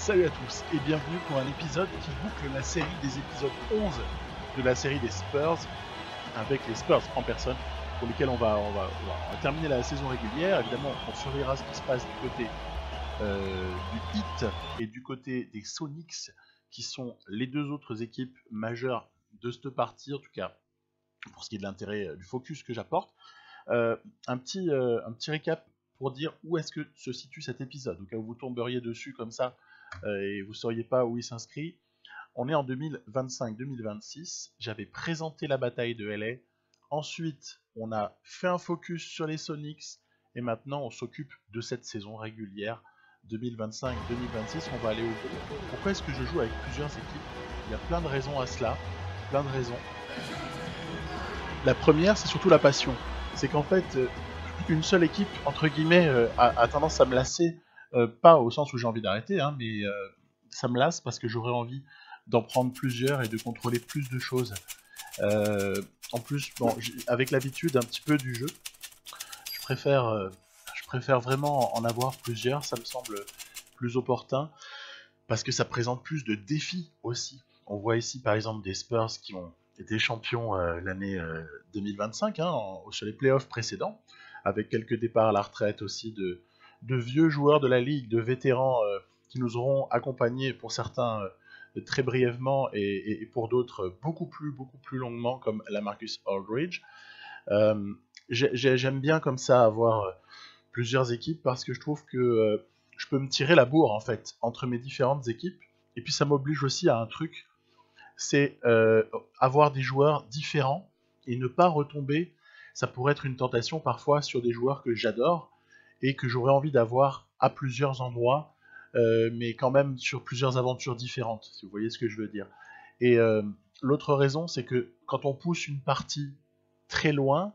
Salut à tous et bienvenue pour un épisode qui boucle la série des épisodes 11 de la série des Spurs, avec les Spurs en personne, pour lesquels on va terminer la saison régulière. Évidemment, on surveillera ce qui se passe du côté du Heat et du côté des Sonics, qui sont les deux autres équipes majeures de cette partie, en tout cas pour ce qui est de l'intérêt du focus que j'apporte. Un petit récap pour dire où est-ce que se situe cet épisode, au cas où vous tomberiez dessus comme ça et vous ne sauriez pas où il s'inscrit. On est en 2025-2026, j'avais présenté la bataille de LA, ensuite on a fait un focus sur les Sonics, et maintenant on s'occupe de cette saison régulière 2025-2026, on va aller au bout. Pourquoi est-ce que je joue avec plusieurs équipes? Il y a plein de raisons à cela, plein de raisons. La première, c'est surtout la passion. C'est qu'en fait, une seule équipe, entre guillemets, a tendance à me lasser, pas au sens où j'ai envie d'arrêter, hein, mais ça me lasse parce que j'aurais envie d'en prendre plusieurs et de contrôler plus de choses. En plus, bon, avec l'habitude un petit peu du jeu, je préfère vraiment en avoir plusieurs, ça me semble plus opportun, parce que ça présente plus de défis aussi. On voit ici par exemple des Spurs qui ont été champions l'année 2025, hein, sur les playoffs précédents, avec quelques départs à la retraite aussi de vieux joueurs de la ligue, de vétérans qui nous auront accompagnés pour certains très brièvement et pour d'autres beaucoup plus longuement, comme LaMarcus Aldridge. J'aime bien comme ça avoir plusieurs équipes parce que je trouve que je peux me tirer la bourre en fait entre mes différentes équipes, et puis ça m'oblige aussi à un truc, c'est avoir des joueurs différents et ne pas retomber. Ça pourrait être une tentation parfois sur des joueurs que j'adore et que j'aurais envie d'avoir à plusieurs endroits, mais quand même sur plusieurs aventures différentes, si vous voyez ce que je veux dire. Et l'autre raison, c'est que quand on pousse une partie très loin,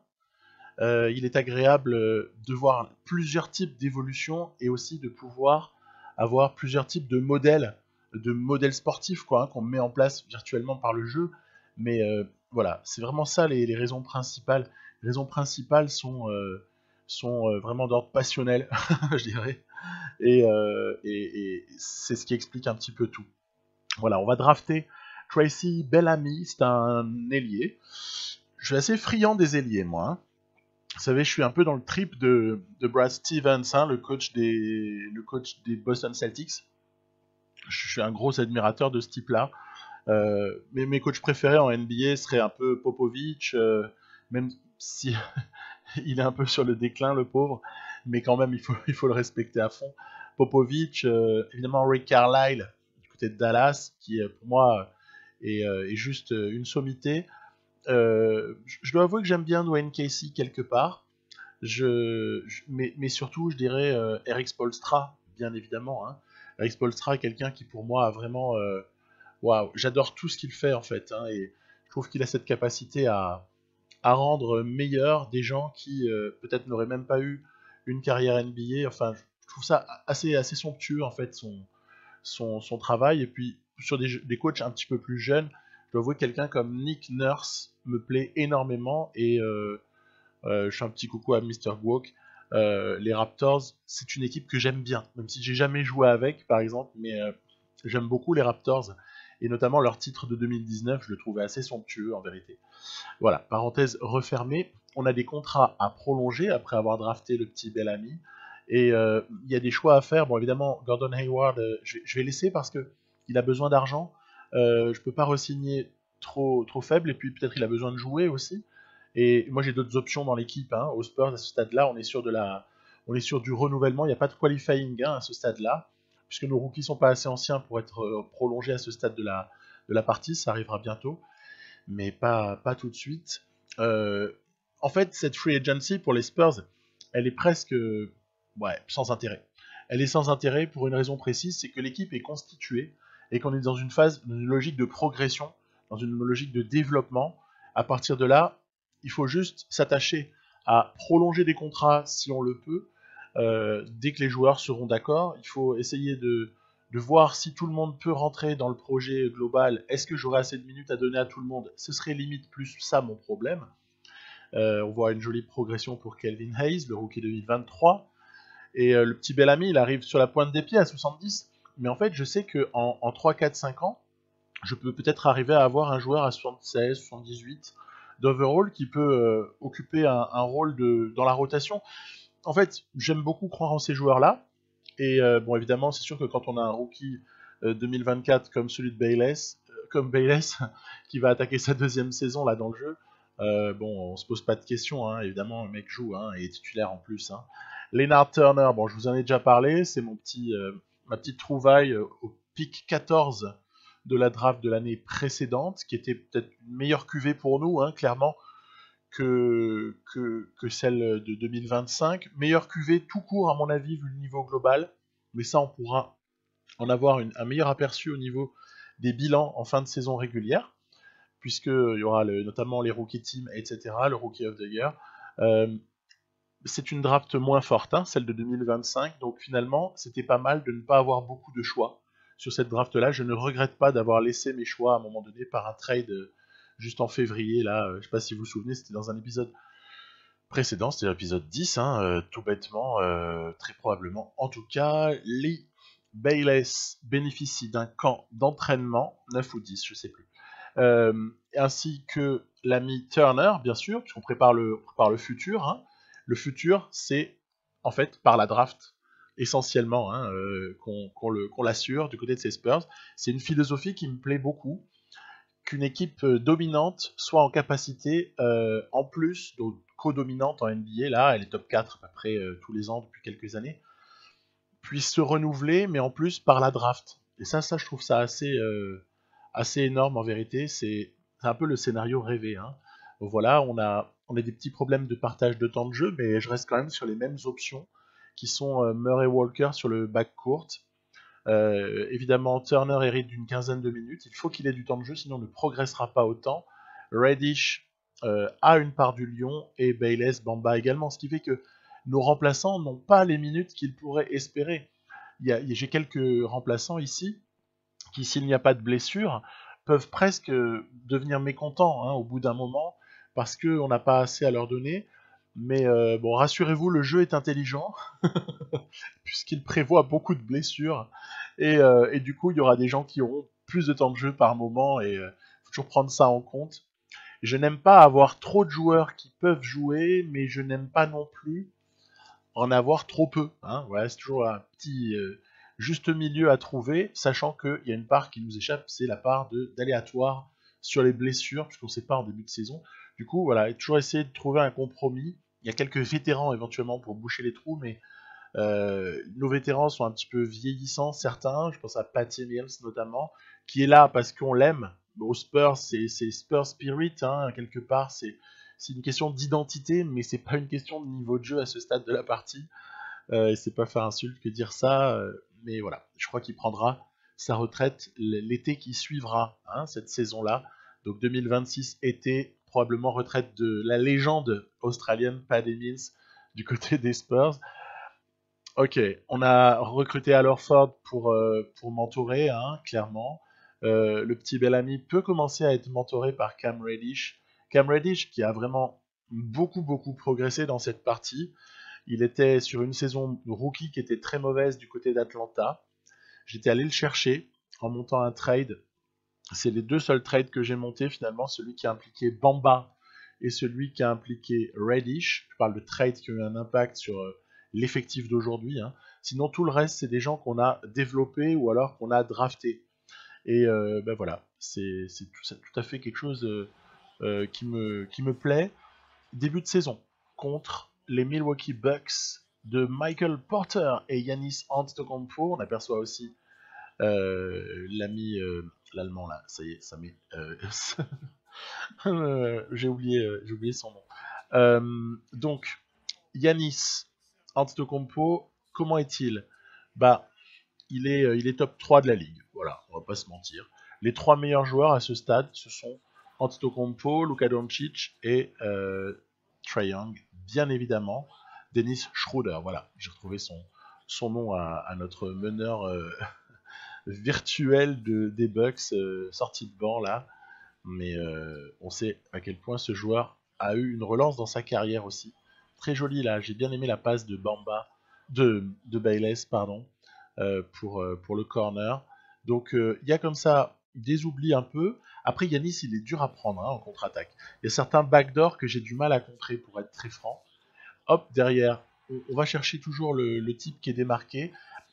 il est agréable de voir plusieurs types d'évolutions et aussi de pouvoir avoir plusieurs types de modèles sportifs, quoi, hein, qu'on met en place virtuellement par le jeu. Mais voilà, c'est vraiment ça les raisons principales. Les raisons principales sont vraiment d'ordre passionnel, je dirais. Et c'est ce qui explique un petit peu tout. Voilà, on va drafter Tracy Bellamy, c'est un ailier. Je suis assez friand des ailiers, moi, hein. Vous savez, je suis un peu dans le trip de Brad Stevens, hein, le coach des Boston Celtics. Je suis un gros admirateur de ce type-là. Mais mes coachs préférés en NBA seraient un peu Popovich, même si il est un peu sur le déclin, le pauvre, mais quand même, il faut le respecter à fond. Popovich, évidemment Rick Carlisle, du côté de Dallas, qui pour moi est juste une sommité. Je dois avouer que j'aime bien Dwayne Casey quelque part, mais surtout je dirais Eric Spoelstra, bien évidemment, hein. Eric Spoelstra est quelqu'un qui pour moi a vraiment waouh, j'adore tout ce qu'il fait en fait, hein, et je trouve qu'il a cette capacité à rendre meilleurs des gens qui peut-être n'auraient même pas eu une carrière NBA. Enfin, je trouve ça assez somptueux en fait, son travail. Et puis sur des coachs un petit peu plus jeunes, je dois avouer que quelqu'un comme Nick Nurse me plaît énormément, et je fais un petit coucou à Mr. Gwok. Les Raptors, c'est une équipe que j'aime bien, même si j'ai jamais joué avec par exemple, mais j'aime beaucoup les Raptors, et notamment leur titre de 2019, je le trouvais assez somptueux en vérité. Voilà, parenthèse refermée. On a des contrats à prolonger après avoir drafté le petit Bellamy, et il y a des choix à faire. Bon, évidemment, Gordon Hayward, je vais laisser parce que il a besoin d'argent. Je peux pas re-signer trop faible, et puis peut-être il a besoin de jouer aussi. Et moi j'ai d'autres options dans l'équipe, hein. Aux Spurs, à ce stade-là, on est sur du renouvellement. Il n'y a pas de qualifying, hein, à ce stade-là, puisque nos rookies sont pas assez anciens pour être prolongés à ce stade de la partie. Ça arrivera bientôt, mais pas tout de suite. En fait, cette free agency pour les Spurs, elle est presque sans intérêt. Elle est sans intérêt pour une raison précise, c'est que l'équipe est constituée et qu'on est dans une logique de progression, dans une logique de développement. À partir de là, il faut juste s'attacher à prolonger des contrats si on le peut, dès que les joueurs seront d'accord. Il faut essayer de voir si tout le monde peut rentrer dans le projet global. Est-ce que j'aurai assez de minutes à donner à tout le monde? Ce serait limite plus ça mon problème. On voit une jolie progression pour Kelvin Hayes, le rookie 2023. Et le petit Bellamy, il arrive sur la pointe des pieds à 70. mais en fait je sais que en 3, 4, 5 ans, je peux peut-être arriver à avoir un joueur à 76, 78 d'overall qui peut occuper un rôle dans la rotation. En fait, j'aime beaucoup croire en ces joueurs-là. Et bon, évidemment, c'est sûr que quand on a un rookie 2024 comme celui de Bayless, qui va attaquer sa deuxième saison là dans le jeu, bon, on se pose pas de questions, hein, évidemment, le mec joue, hein, et est titulaire en plus. Hein. Leonard Turner, bon, je vous en ai déjà parlé, c'est ma petite trouvaille au pick 14 de la draft de l'année précédente, qui était peut-être une meilleure QV pour nous, hein, clairement, que celle de 2025. Meilleure QV tout court, à mon avis, vu le niveau global, mais ça, on pourra en avoir un meilleur aperçu au niveau des bilans en fin de saison régulière, puisqu'il y aura notamment les rookie teams, etc., le rookie of the year. C'est une draft moins forte, hein, celle de 2025, donc finalement, c'était pas mal de ne pas avoir beaucoup de choix sur cette draft-là. Je ne regrette pas d'avoir laissé mes choix à un moment donné par un trade juste en février, là, je sais pas si vous vous souvenez, c'était dans un épisode précédent, c'était l'épisode 10, hein, tout bêtement, très probablement. En tout cas, Lee Bayless bénéficie d'un camp d'entraînement, 9 ou 10, je sais plus, ainsi que l'ami Turner, bien sûr, puisqu'on prépare le futur. Hein. Le futur, c'est en fait par la draft, essentiellement, hein, qu'on l'assure du côté de ces Spurs. C'est une philosophie qui me plaît beaucoup, qu'une équipe dominante soit en capacité, en plus, donc co-dominante en NBA, là, elle est top 4 à peu près tous les ans depuis quelques années, puisse se renouveler, mais en plus par la draft. Et ça je trouve ça assez énorme en vérité. C'est un peu le scénario rêvé. Hein. Donc voilà, on a des petits problèmes de partage de temps de jeu, mais je reste quand même sur les mêmes options qui sont Murray Walker sur le backcourt. Évidemment, Turner hérite d'une quinzaine de minutes. Il faut qu'il ait du temps de jeu, sinon on ne progressera pas autant. Reddish a une part du lion et Bayless, Bamba également, ce qui fait que nos remplaçants n'ont pas les minutes qu'ils pourraient espérer. J'ai quelques remplaçants ici qui, s'il n'y a pas de blessure, peuvent presque devenir mécontents, hein, au bout d'un moment, parce qu'on n'a pas assez à leur donner. Mais bon, rassurez-vous, le jeu est intelligent, puisqu'il prévoit beaucoup de blessures, et du coup, il y aura des gens qui auront plus de temps de jeu par moment, et faut toujours prendre ça en compte. Je n'aime pas avoir trop de joueurs qui peuvent jouer, mais je n'aime pas non plus en avoir trop peu. Hein. Voilà, c'est toujours un petit juste milieu à trouver, sachant qu'il y a une part qui nous échappe, c'est la part d'aléatoire sur les blessures, puisqu'on ne sait pas en début de saison. Du coup, voilà, toujours essayer de trouver un compromis. Il y a quelques vétérans éventuellement pour boucher les trous, mais nos vétérans sont un petit peu vieillissants, certains. Je pense à Patty Mills notamment, qui est là parce qu'on l'aime. Au Spurs, c'est Spurs Spirit, hein, quelque part, c'est une question d'identité, mais c'est pas une question de niveau de jeu à ce stade de la partie. Et c'est pas faire insulte que dire ça, mais voilà, je crois qu'il prendra sa retraite l'été qui suivra, hein, cette saison-là. Donc 2026 été, probablement retraite de la légende australienne Patty Mills du côté des Spurs. Ok, on a recruté Al Horford pour mentorer, hein, clairement. Le petit Bellamy peut commencer à être mentoré par Cam Reddish. Cam Reddish qui a vraiment beaucoup progressé dans cette partie. Il était sur une saison rookie qui était très mauvaise du côté d'Atlanta. J'étais allé le chercher en montant un trade. C'est les deux seuls trades que j'ai montés finalement, celui qui a impliqué Bamba et celui qui a impliqué Reddish. Je parle de trades qui ont eu un impact sur l'effectif d'aujourd'hui. Hein. Sinon, tout le reste, c'est des gens qu'on a développés ou alors qu'on a draftés. Et ben voilà, c'est tout à fait quelque chose qui me plaît. Début de saison contre les Milwaukee Bucks de Michael Porter et Giannis Antetokounmpo. On aperçoit aussi l'ami l'allemand là, ça y est, ça m'est j'ai oublié son nom. Donc Giannis Antetokounmpo, comment est-il? Bah, il est top 3 de la ligue. Voilà, on va pas se mentir. Les 3 meilleurs joueurs à ce stade, ce sont Antetokounmpo, Luka Doncic et Trae Young, bien évidemment. Dennis Schroeder, voilà, j'ai retrouvé son nom à notre meneur virtuel des Bucks, sorti de banc là. Mais on sait à quel point ce joueur a eu une relance dans sa carrière aussi. Très joli là, j'ai bien aimé la passe de Bamba, de Bayless, pardon. pour le corner. Donc il y a comme ça des oublis un peu. Après Yanis il est dur à prendre en contre-attaque. Il y a certains backdoors que j'ai du mal à contrer pour être très franc. Hop, derrière, on va chercher toujours le type qui est démarqué.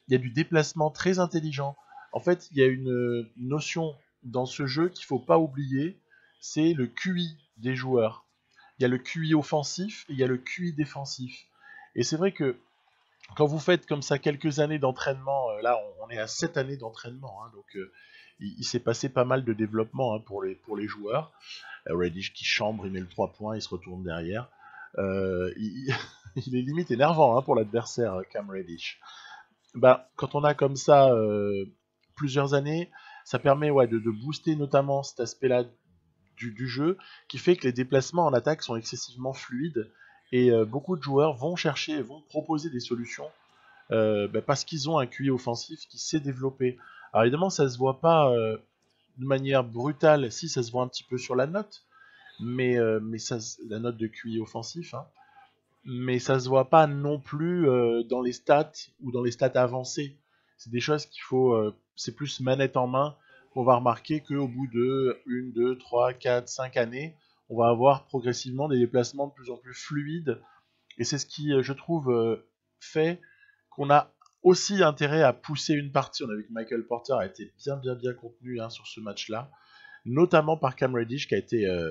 Il y a du déplacement très intelligent. En fait, il y a une notion dans ce jeu qu'il ne faut pas oublier, c'est le QI des joueurs. Il y a le QI offensif et il y a le QI défensif. Et c'est vrai que quand vous faites comme ça quelques années d'entraînement, là on est à 7 années d'entraînement, donc il s'est passé pas mal de développement pour les joueurs. Reddish qui chambre, il met le 3 points, il se retourne derrière. Il est limite énervant pour l'adversaire, Cam Reddish. Quand on a comme ça plusieurs années, ça permet de booster notamment cet aspect-là du jeu, qui fait que les déplacements en attaque sont excessivement fluides, et beaucoup de joueurs vont chercher, vont proposer des solutions, parce qu'ils ont un QI offensif qui s'est développé. Alors évidemment, ça se voit pas de manière brutale, si ça se voit un petit peu sur la note, mais ça, la note de QI offensif, mais ça se voit pas non plus dans les stats ou dans les stats avancées. C'est des choses qu'il faut, c'est plus manette en main qu'on va remarquer qu'au bout de 1, 2, 3, 4, 5 années, on va avoir progressivement des déplacements de plus en plus fluides. Et c'est ce qui, je trouve, fait qu'on a aussi intérêt à pousser une partie. On a vu que Michael Porter a été bien contenu sur ce match-là, notamment par Cam Reddish qui a été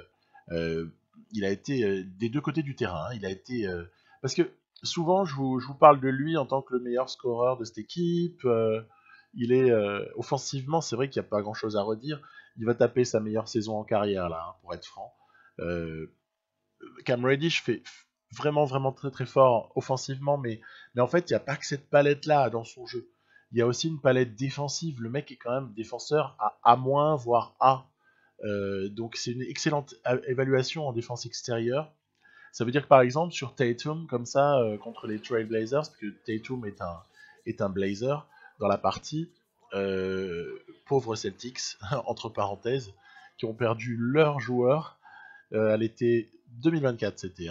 il a été des deux côtés du terrain. Il a été parce que souvent je vous parle de lui en tant que le meilleur scoreur de cette équipe. Il est offensivement, c'est vrai qu'il n'y a pas grand-chose à redire. Il va taper sa meilleure saison en carrière là, pour être franc. Cam Reddish fait vraiment très fort offensivement, mais en fait il n'y a pas que cette palette là dans son jeu. Il y a aussi une palette défensive. Le mec est quand même défenseur à A-, voire A. Donc c'est une excellente évaluation en défense extérieure. Ça veut dire que par exemple sur Tatum, comme ça, contre les Trailblazers, parce que Tatum est un Blazer dans la partie, pauvres Celtics, entre parenthèses, qui ont perdu leur joueur à l'été 2024, c'était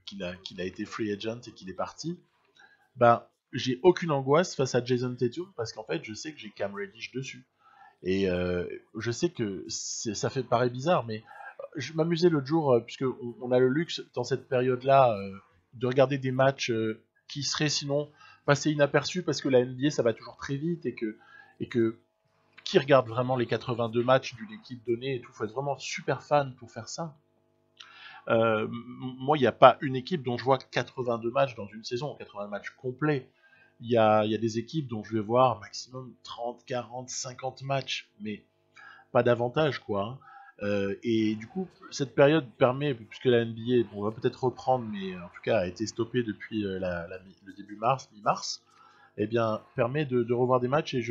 qu'il a été free agent et qu'il est parti. J'ai aucune angoisse face à Jason Tatum parce qu'en fait je sais que j'ai Cam Reddish dessus. Et je sais que ça fait paraître bizarre, mais je m'amusais l'autre jour, puisque on a le luxe dans cette période-là de regarder des matchs qui seraient sinon passés inaperçus, parce que la NBA ça va toujours très vite, et que qui regarde vraiment les 82 matchs d'une équipe donnée et tout, faut être vraiment super fan pour faire ça. Moi, il n'y a pas une équipe dont je vois 82 matchs dans une saison, 80 matchs complets. Il y a des équipes dont je vais voir maximum 30, 40, 50 matchs, mais pas davantage, quoi. Et du coup, cette période permet, puisque la NBA, on va peut-être reprendre, mais en tout cas a été stoppée depuis le début mars, mi-mars, eh bien, permet de revoir des matchs, et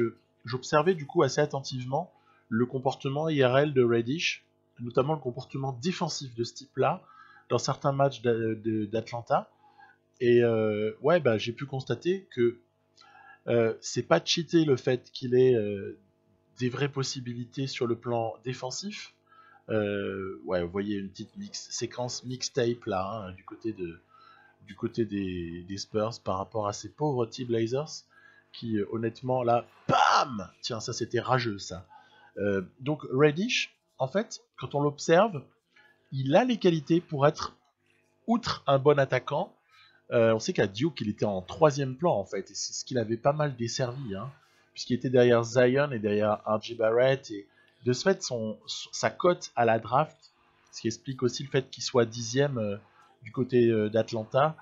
j'observais du coup assez attentivement le comportement IRL de Reddish, notamment le comportement défensif de ce type-là, dans certains matchs d'Atlanta. Et j'ai pu constater que c'est pas cheaté le fait qu'il ait des vraies possibilités sur le plan défensif. Vous voyez une petite séquence mixtape là, du côté des Spurs par rapport à ces pauvres T-Blazers qui honnêtement là, bam, tiens, ça c'était rageux ça. Donc Reddish, en fait, quand on l'observe, il a les qualités pour être, outre un bon attaquant, on sait qu'à Duke, il était en troisième plan, en fait, et c'est ce qu'il avait pas mal desservi, puisqu'il était derrière Zion et derrière R.J. Barrett, et de ce fait, sa cote à la draft, ce qui explique aussi le fait qu'il soit 10e du côté d'Atlanta,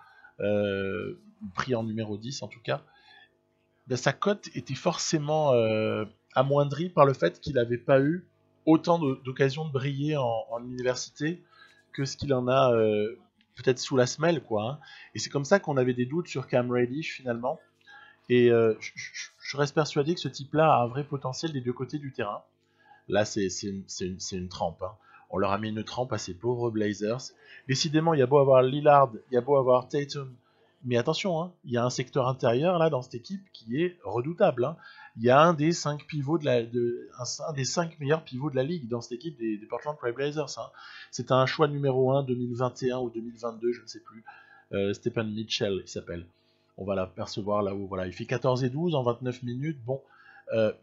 pris en numéro 10 en tout cas, sa cote était forcément amoindrie par le fait qu'il n'avait pas eu autant d'occasions de briller en université que ce qu'il en a peut-être sous la semelle, quoi. Et c'est comme ça qu'on avait des doutes sur Cam Reddish finalement. Et je reste persuadé que ce type-là a un vrai potentiel des deux côtés du terrain. Là, c'est une trempe. On leur a mis une trempe à ces pauvres Blazers. Décidément, il y a beau avoir Lillard, il y a beau avoir Tatum, mais attention, il y a un secteur intérieur là dans cette équipe qui est redoutable. Il y a un des 5 pivots un des 5 meilleurs pivots de la ligue dans cette équipe des Portland Trail Blazers. C'est un choix numéro 1 2021 ou 2022, je ne sais plus. Stephen Mitchell, il s'appelle. On va l'apercevoir là-haut. Voilà, il fait 14 et 12 en 29 minutes. Bon,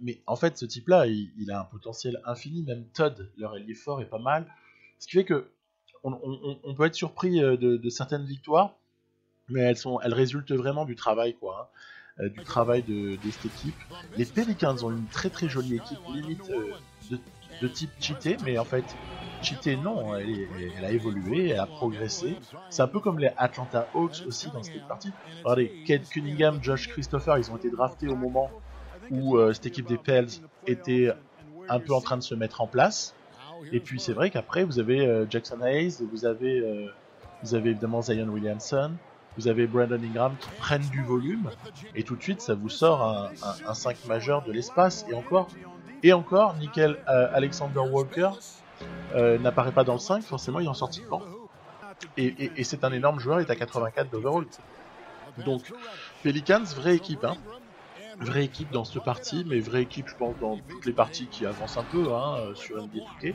mais en fait, ce type-là, il a un potentiel infini. Même Todd, leur ailier fort, est pas mal. Ce qui fait que on peut être surpris de certaines victoires, mais elles résultent vraiment du travail, quoi. Du travail de cette équipe. Les Pelicans ont une très très jolie équipe, limite de, de type cheaté, mais en fait, cheaté non, elle a évolué, elle a progressé. C'est un peu comme les Atlanta Hawks aussi dans cette partie. Regardez, Cade Cunningham, Josh Christopher, ils ont été draftés au moment où cette équipe des Pels était un peu en train de se mettre en place. Et puis c'est vrai qu'après, vous avez Jackson Hayes, vous avez évidemment Zion Williamson, vous avez Brandon Ingram qui prennent du volume, et tout de suite, ça vous sort un 5 majeur de l'espace, et encore, Nickel Alexander Walker n'apparaît pas dans le 5, forcément, il est en sortie de banc. Et c'est un énorme joueur, il est à 84 d'overall. Donc, Pelicans, vraie équipe, hein. Vraie équipe dans cette partie, mais vraie équipe, je pense, dans toutes les parties qui avancent un peu sur NBA 2K.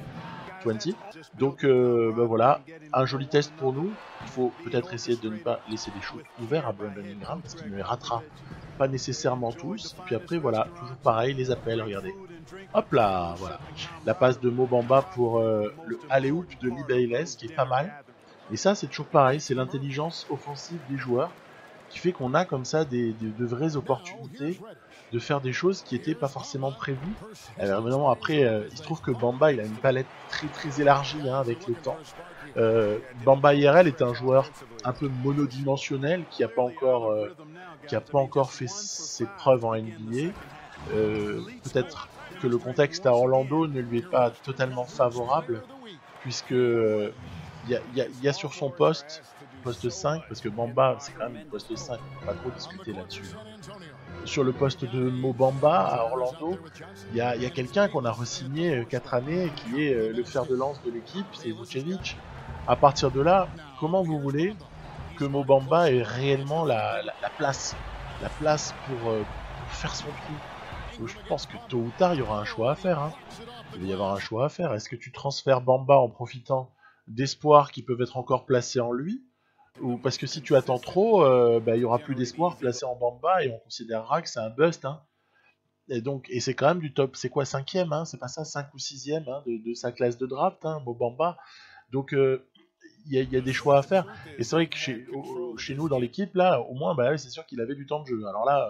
20. Donc voilà, un joli test pour nous. Il faut peut-être essayer de ne pas laisser des shoots ouverts à Brandon Ingram parce qu'il ne les ratera pas nécessairement tous. Et puis après voilà, toujours pareil, les appels, regardez. Hop là, voilà. La passe de Mo Bamba pour le alley-oop de Lee Bayless qui est pas mal. Et ça c'est toujours pareil, c'est l'intelligence offensive des joueurs qui fait qu'on a comme ça de vraies opportunités de faire des choses qui n'étaient pas forcément prévues. Évidemment, après, il se trouve que Bamba, il a une palette très très élargie avec le temps. Bamba IRL est un joueur un peu monodimensionnel qui n'a pas encore fait ses preuves en NBA. Peut-être que le contexte à Orlando ne lui est pas totalement favorable, puisque il y a sur son poste 5, parce que Bamba c'est quand même poste 5, on peut pas trop discuter là-dessus. Sur le poste de Mo Bamba à Orlando, il y a quelqu'un qu'on a re-signé 4 années, qui est le fer de lance de l'équipe, c'est Vucevic. À partir de là, comment vous voulez que Mo Bamba ait réellement la place pour faire son trou? Je pense que tôt ou tard, il y aura un choix à faire. Hein. Il va y avoir un choix à faire. Est-ce que tu transfères Bamba en profitant d'espoirs qui peuvent être encore placés en lui, ou parce que si tu attends trop, il y aura plus d'espoir placé en Bamba et on considérera que c'est un bust. Hein. Et c'est quand même du top. C'est quoi, 5ème, hein, c'est pas ça, 5 ou 6ème de sa classe de draft, Mo Bamba. Donc il y a des choix à faire. Et c'est vrai que chez nous dans l'équipe là, au moins, c'est sûr qu'il avait du temps de jeu. Alors là,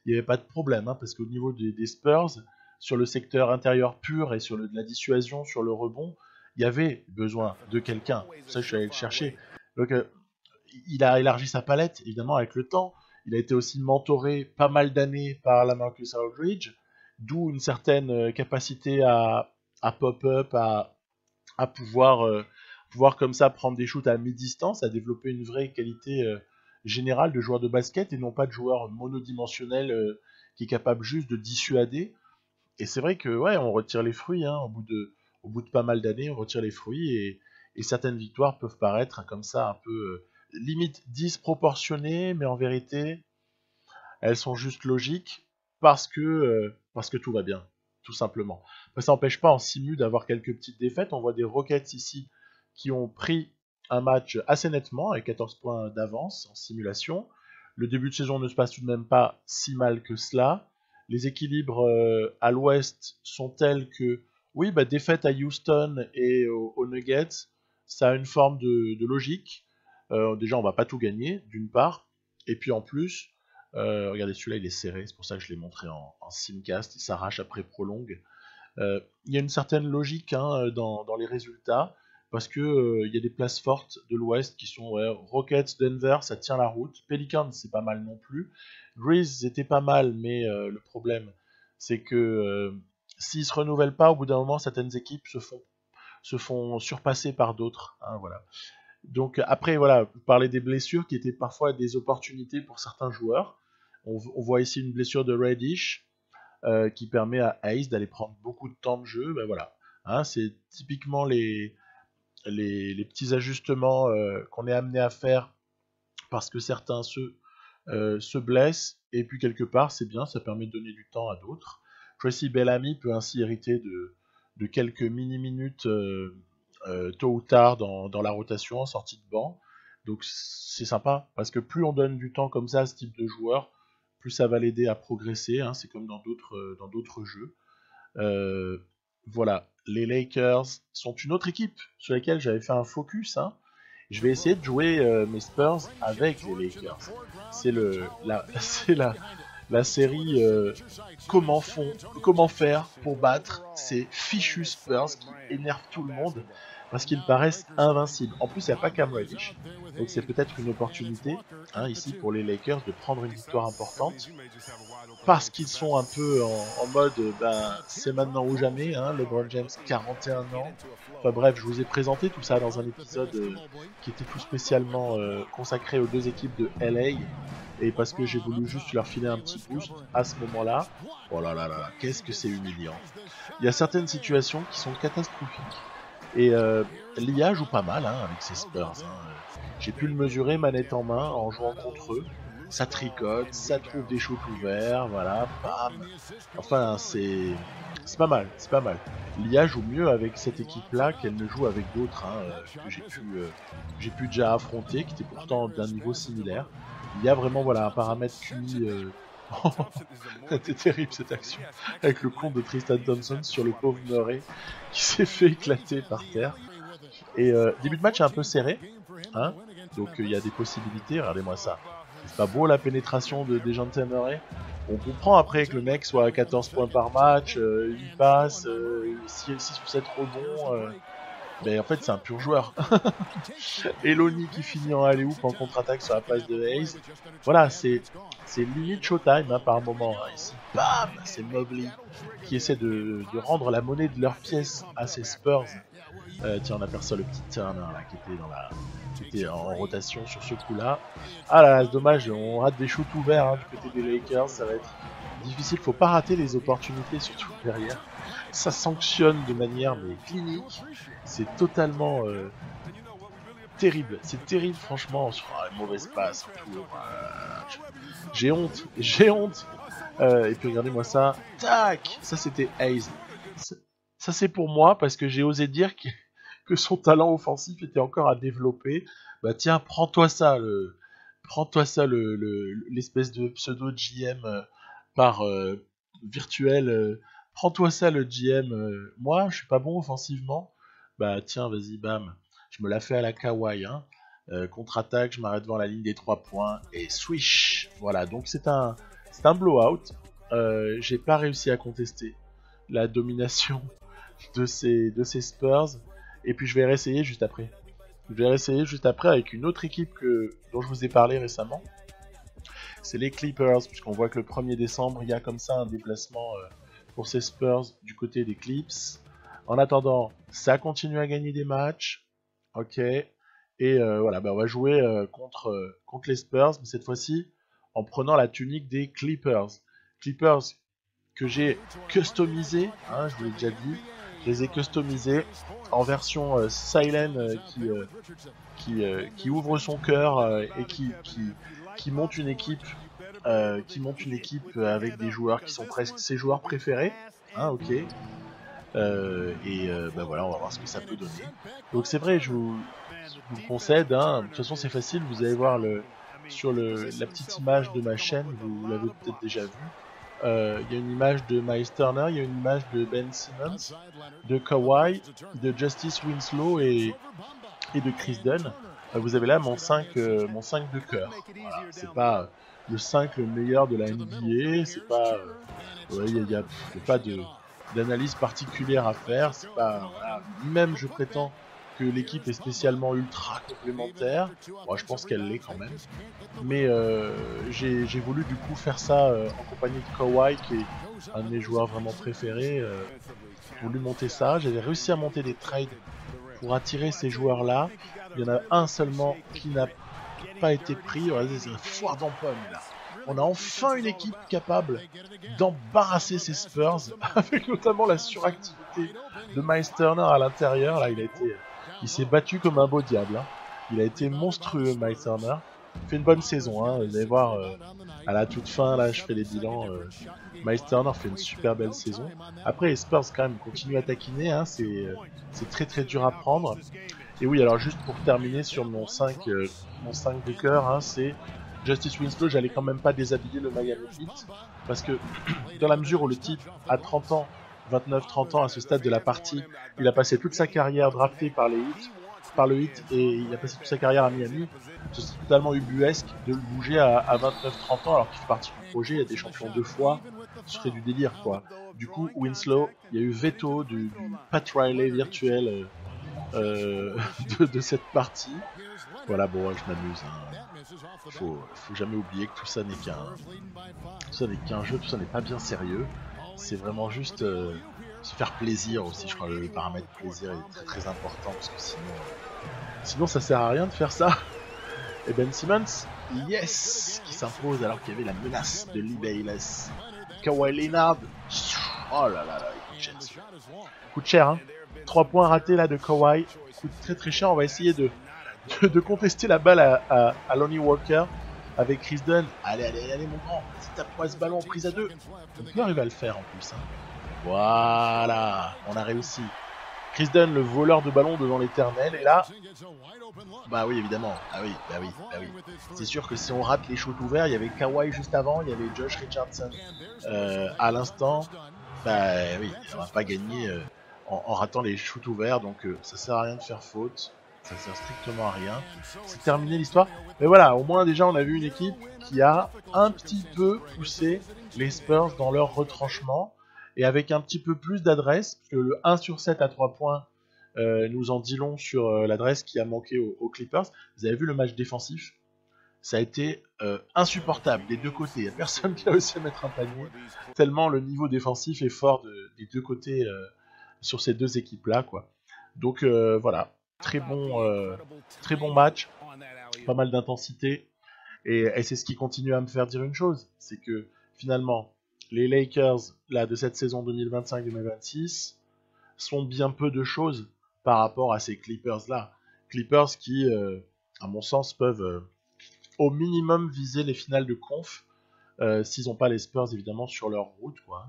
il n'y avait pas de problème, parce qu'au niveau des Spurs, sur le secteur intérieur pur et sur de la dissuasion, sur le rebond, il y avait besoin de quelqu'un. C'est pour ça que je suis allé le chercher. Donc il a élargi sa palette, évidemment, avec le temps. Il a été aussi mentoré pas mal d'années par la Marcus Aldridge, d'où une certaine capacité à pop-up, à pouvoir comme ça prendre des shoots à mi-distance, à développer une vraie qualité générale de joueur de basket et non pas de joueur monodimensionnel qui est capable juste de dissuader. Et c'est vrai que ouais, on retire les fruits, au bout de pas mal d'années, on retire les fruits et certaines victoires peuvent paraître comme ça un peu limite disproportionnées, mais en vérité, elles sont juste logiques parce que tout va bien, tout simplement. Mais ça n'empêche pas en simu d'avoir quelques petites défaites. On voit des Rockets ici qui ont pris un match assez nettement avec 14 points d'avance en simulation. Le début de saison ne se passe tout de même pas si mal que cela. Les équilibres à l'ouest sont tels que, oui, défaite à Houston et aux Nuggets, ça a une forme de logique. Déjà, on va pas tout gagner, d'une part. Et puis en plus, regardez, celui-là, il est serré, c'est pour ça que je l'ai montré en simcast, il s'arrache après prolongue. Il y a une certaine logique dans les résultats, parce que il y a des places fortes de l'Ouest qui sont Rockets, Denver, ça tient la route. Pelicans, c'est pas mal non plus. Grizz, c'était pas mal, mais le problème, c'est que s'ils se renouvellent pas, au bout d'un moment, certaines équipes se font surpasser par d'autres. Voilà. Donc après, voilà, vous parlez des blessures qui étaient parfois des opportunités pour certains joueurs. On voit ici une blessure de Reddish qui permet à Hayes d'aller prendre beaucoup de temps de jeu. Voilà, c'est typiquement les petits ajustements qu'on est amené à faire parce que certains se blessent. Et puis quelque part, c'est bien, ça permet de donner du temps à d'autres. Tracy Bellamy peut ainsi hériter de quelques mini-minutes tôt ou tard dans la rotation en sortie de banc. Donc c'est sympa, parce que plus on donne du temps comme ça à ce type de joueur, plus ça va l'aider à progresser, hein, c'est comme dans d'autres jeux. Voilà, les Lakers sont une autre équipe sur laquelle j'avais fait un focus, hein. Je vais essayer de jouer mes Spurs avec les Lakers. C'est la série comment faire pour battre ces fichus Spurs qui énervent tout le monde parce qu'ils paraissent invincibles. En plus, il n'y a pas Cam Reddish, donc c'est peut-être une opportunité, hein, ici pour les Lakers de prendre une victoire importante parce qu'ils sont un peu en mode c'est maintenant ou jamais, hein, LeBron James 41 ans. Enfin bref, je vous ai présenté tout ça dans un épisode qui était tout spécialement consacré aux deux équipes de LA, et parce que j'ai voulu juste leur filer un petit boost à ce moment-là. Oh là là là, qu'est-ce que c'est humiliant. Il y a certaines situations qui sont catastrophiques. Et l'IA joue pas mal, hein, avec ses Spurs. Hein. J'ai pu le mesurer manette en main en jouant contre eux. Ça tricote, ça trouve des shoots ouverts, voilà, bam. Enfin, c'est pas mal, c'est pas mal. L'IA joue mieux avec cette équipe-là qu'elle ne joue avec d'autres, hein, que j'ai pu déjà affronter, qui étaient pourtant d'un niveau similaire. Il y a vraiment, voilà, un paramètre QI. C'était terrible cette action, avec le compte de Tristan Thompson sur le pauvre Murray qui s'est fait éclater par terre. Et début de match est un peu serré, hein, donc il y a des possibilités. Regardez-moi ça. C'est pas beau la pénétration de Dejounte Murray. On comprend après que le mec soit à 14 points par match, 8 passes, 6 ou 7 rebonds. Mais en fait, c'est un pur joueur. Eloni qui finit en alley-oop en contre-attaque sur la passe de Hayes. Voilà, c'est limite showtime, hein, par moment. Hein. Ici, bam, c'est Mobley qui essaie de rendre la monnaie de leur pièce à ses Spurs. Tiens, on aperçoit le petit Turner là, qui était en rotation sur ce coup-là. Ah là, c'est dommage, on rate des shoots ouverts, hein, du côté des Lakers, ça va être difficile. Faut pas rater les opportunités, surtout derrière. Ça sanctionne de manière mais clinique. C'est totalement terrible. C'est terrible, franchement, sur une mauvaise passe. J'ai honte, j'ai honte. Et puis regardez-moi ça. Tac, ça c'était Hayes. Ça c'est pour moi parce que j'ai osé dire que son talent offensif était encore à développer. Bah tiens, prends-toi ça, l'espèce de pseudo GM virtuel. Prends-toi ça le GM. Moi, je suis pas bon offensivement. Bah tiens, vas-y, bam. Je me la fais à la Kawhi. Hein. Contre-attaque, je m'arrête devant la ligne des 3 points et swish. Voilà, donc c'est un blowout. J'ai pas réussi à contester la domination de ces Spurs. Et puis je vais réessayer juste après. Je vais réessayer juste après avec une autre équipe dont je vous ai parlé récemment. C'est les Clippers, puisqu'on voit que le 1er décembre, il y a comme ça un déplacement pour ces Spurs du côté des Clips. En attendant, ça continue à gagner des matchs. Ok. Et voilà, on va jouer contre les Spurs, mais cette fois-ci en prenant la tunique des Clippers. Clippers que j'ai customisé, hein, je vous l'ai déjà dit. Je les ai customisés en version Silent qui ouvre son cœur et qui monte une équipe avec des joueurs qui sont presque ses joueurs préférés. Hein, ok. Voilà, on va voir ce que ça peut donner. Donc c'est vrai, je vous le concède. Hein. De toute façon, c'est facile. Vous allez voir sur la petite image de ma chaîne, vous l'avez peut-être déjà vu. Il y a une image de Miles Turner, il y a une image de Ben Simmons, de Kawhi, de Justice Winslow et de Chris Dunn. Vous avez là mon 5 de cœur. Voilà. C'est pas le 5 le meilleur de la NBA, c'est pas il y a pas d'analyse particulière à faire, c'est pas voilà. Même je prétends que l'équipe est spécialement ultra complémentaire. Bon, je pense qu'elle l'est quand même. Mais j'ai voulu du coup faire ça en compagnie de Kawhi, qui est un de mes joueurs vraiment préférés. J'ai voulu monter ça. J'avais réussi à monter des trades pour attirer ces joueurs-là. Il y en a un seulement qui n'a pas été pris. Regardez, c'est une foire d'empoigne là. On a enfin une équipe capable d'embarrasser ces Spurs, avec notamment la suractivité de Miles Turner à l'intérieur. Là, il s'est battu comme un beau diable. Hein. Il a été monstrueux, Miles Turner. Il fait une bonne saison. Hein. Vous allez voir, à la toute fin, là, je fais les bilans. Miles Turner fait une super belle saison. Après, les Spurs, quand même, continuent à taquiner. Hein. C'est très très dur à prendre. Et oui, alors juste pour terminer sur mon 5 de cœur, hein, c'est Justice Winslow. J'allais quand même pas déshabiller le Miami Heat, parce que dans la mesure où le type a 30 ans, 29-30 ans à ce stade de la partie, il a passé toute sa carrière drafté par le Heat, et il a passé toute sa carrière à Miami. Ce serait totalement ubuesque de le bouger à 29-30 ans alors qu'il fait partie du projet, il y a des champions 2 fois, ce serait du délire quoi. Du coup, Winslow, il y a eu veto du Pat Riley virtuel de cette partie. Voilà, bon, ouais, je m'amuse. Hein. Faut jamais oublier que tout ça n'est qu'un jeu, tout ça n'est pas bien sérieux. C'est vraiment juste se faire plaisir aussi. Je crois que le paramètre plaisir est très très important parce que sinon ça sert à rien de faire ça. Et Ben Simmons, yes, qui s'impose alors qu'il y avait la menace de Lee Bayless. Kawhi Leonard, oh là là là, coûte cher, hein. 3 points ratés là de Kawhi, coûte très très cher. On va essayer de contester la balle à Lonnie Walker avec Chris Dunn. Allez, allez, allez mon grand, si tape pas ce ballon en prise à 2. On peut arriver à le faire en plus. Hein. Voilà, on a réussi. Chris Dunn, le voleur de ballon devant l'éternel, et là, bah oui évidemment, ah oui, bah oui, bah oui. C'est sûr que si on rate les shoots ouverts, il y avait Kawhi juste avant, il y avait Josh Richardson à l'instant, bah oui, on va pas gagner en ratant les shoots ouverts, donc ça sert à rien de faire faute, ça sert strictement à rien. C'est terminé l'histoire, mais voilà, au moins déjà on a vu une équipe qui a un petit peu poussé les Spurs dans leur retranchement, et avec un petit peu plus d'adresse, parce que le 1 sur 7 à 3 points nous en dit long sur l'adresse qui a manqué aux Clippers. Vous avez vu le match défensif, ça a été insupportable des deux côtés. Il n'y a personne qui a réussi à mettre un panier, tellement le niveau défensif est fort des deux côtés sur ces deux équipes-là, quoi. Donc voilà, très bon match, pas mal d'intensité, et c'est ce qui continue à me faire dire une chose, c'est que finalement, les Lakers là, de cette saison 2025-2026 sont bien peu de choses par rapport à ces Clippers-là. Clippers qui, à mon sens, peuvent au minimum viser les finales de conf, s'ils n'ont pas les Spurs évidemment sur leur route, quoi.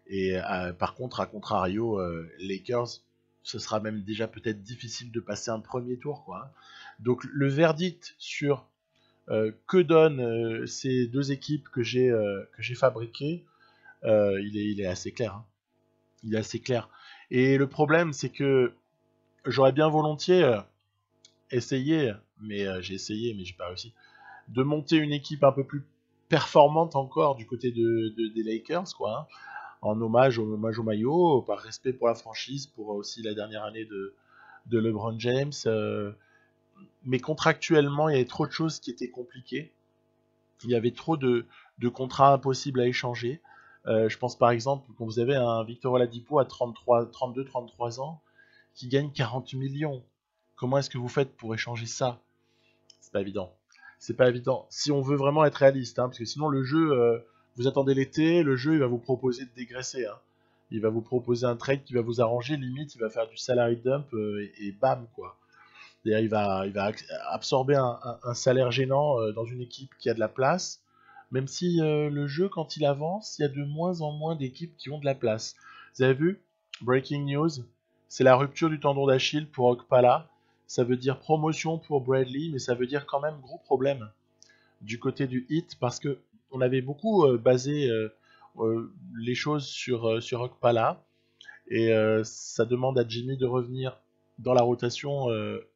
Et par contre, à contrario, Lakers, ce sera même déjà peut-être difficile de passer un premier tour, quoi. Donc le verdict sur que donnent ces deux équipes que j'ai fabriquées, il est assez clair. Hein. Il est assez clair. Et le problème, c'est que j'aurais bien volontiers essayé, mais j'ai essayé, mais j'ai pas réussi, de monter une équipe un peu plus performante encore du côté des Lakers, quoi, hein, en hommage au maillot, par respect pour la franchise, pour aussi la dernière année de LeBron James. Mais contractuellement, il y avait trop de choses qui étaient compliquées. Il y avait trop de contrats impossibles à échanger. Je pense par exemple quand vous avez un Victor Oladipo à 32-33 ans qui gagne 40 millions. Comment est-ce que vous faites pour échanger ça? C'est pas évident. C'est pas évident. Si on veut vraiment être réaliste, hein, parce que sinon le jeu, vous attendez l'été, le jeu il va vous proposer de dégraisser. Hein. Il va vous proposer un trade qui va vous arranger, limite il va faire du salary dump et bam quoi. C'est-à-dire il va absorber un salaire gênant dans une équipe qui a de la place, même si le jeu quand il avance, il y a de moins en moins d'équipes qui ont de la place. Vous avez vu? Breaking news, c'est la rupture du tendon d'Achille pour Okpala. Ça veut dire promotion pour Bradley, mais ça veut dire quand même gros problème du côté du Heat parce que on avait beaucoup basé les choses sur Okpala et ça demande à Jimmy de revenir dans la rotation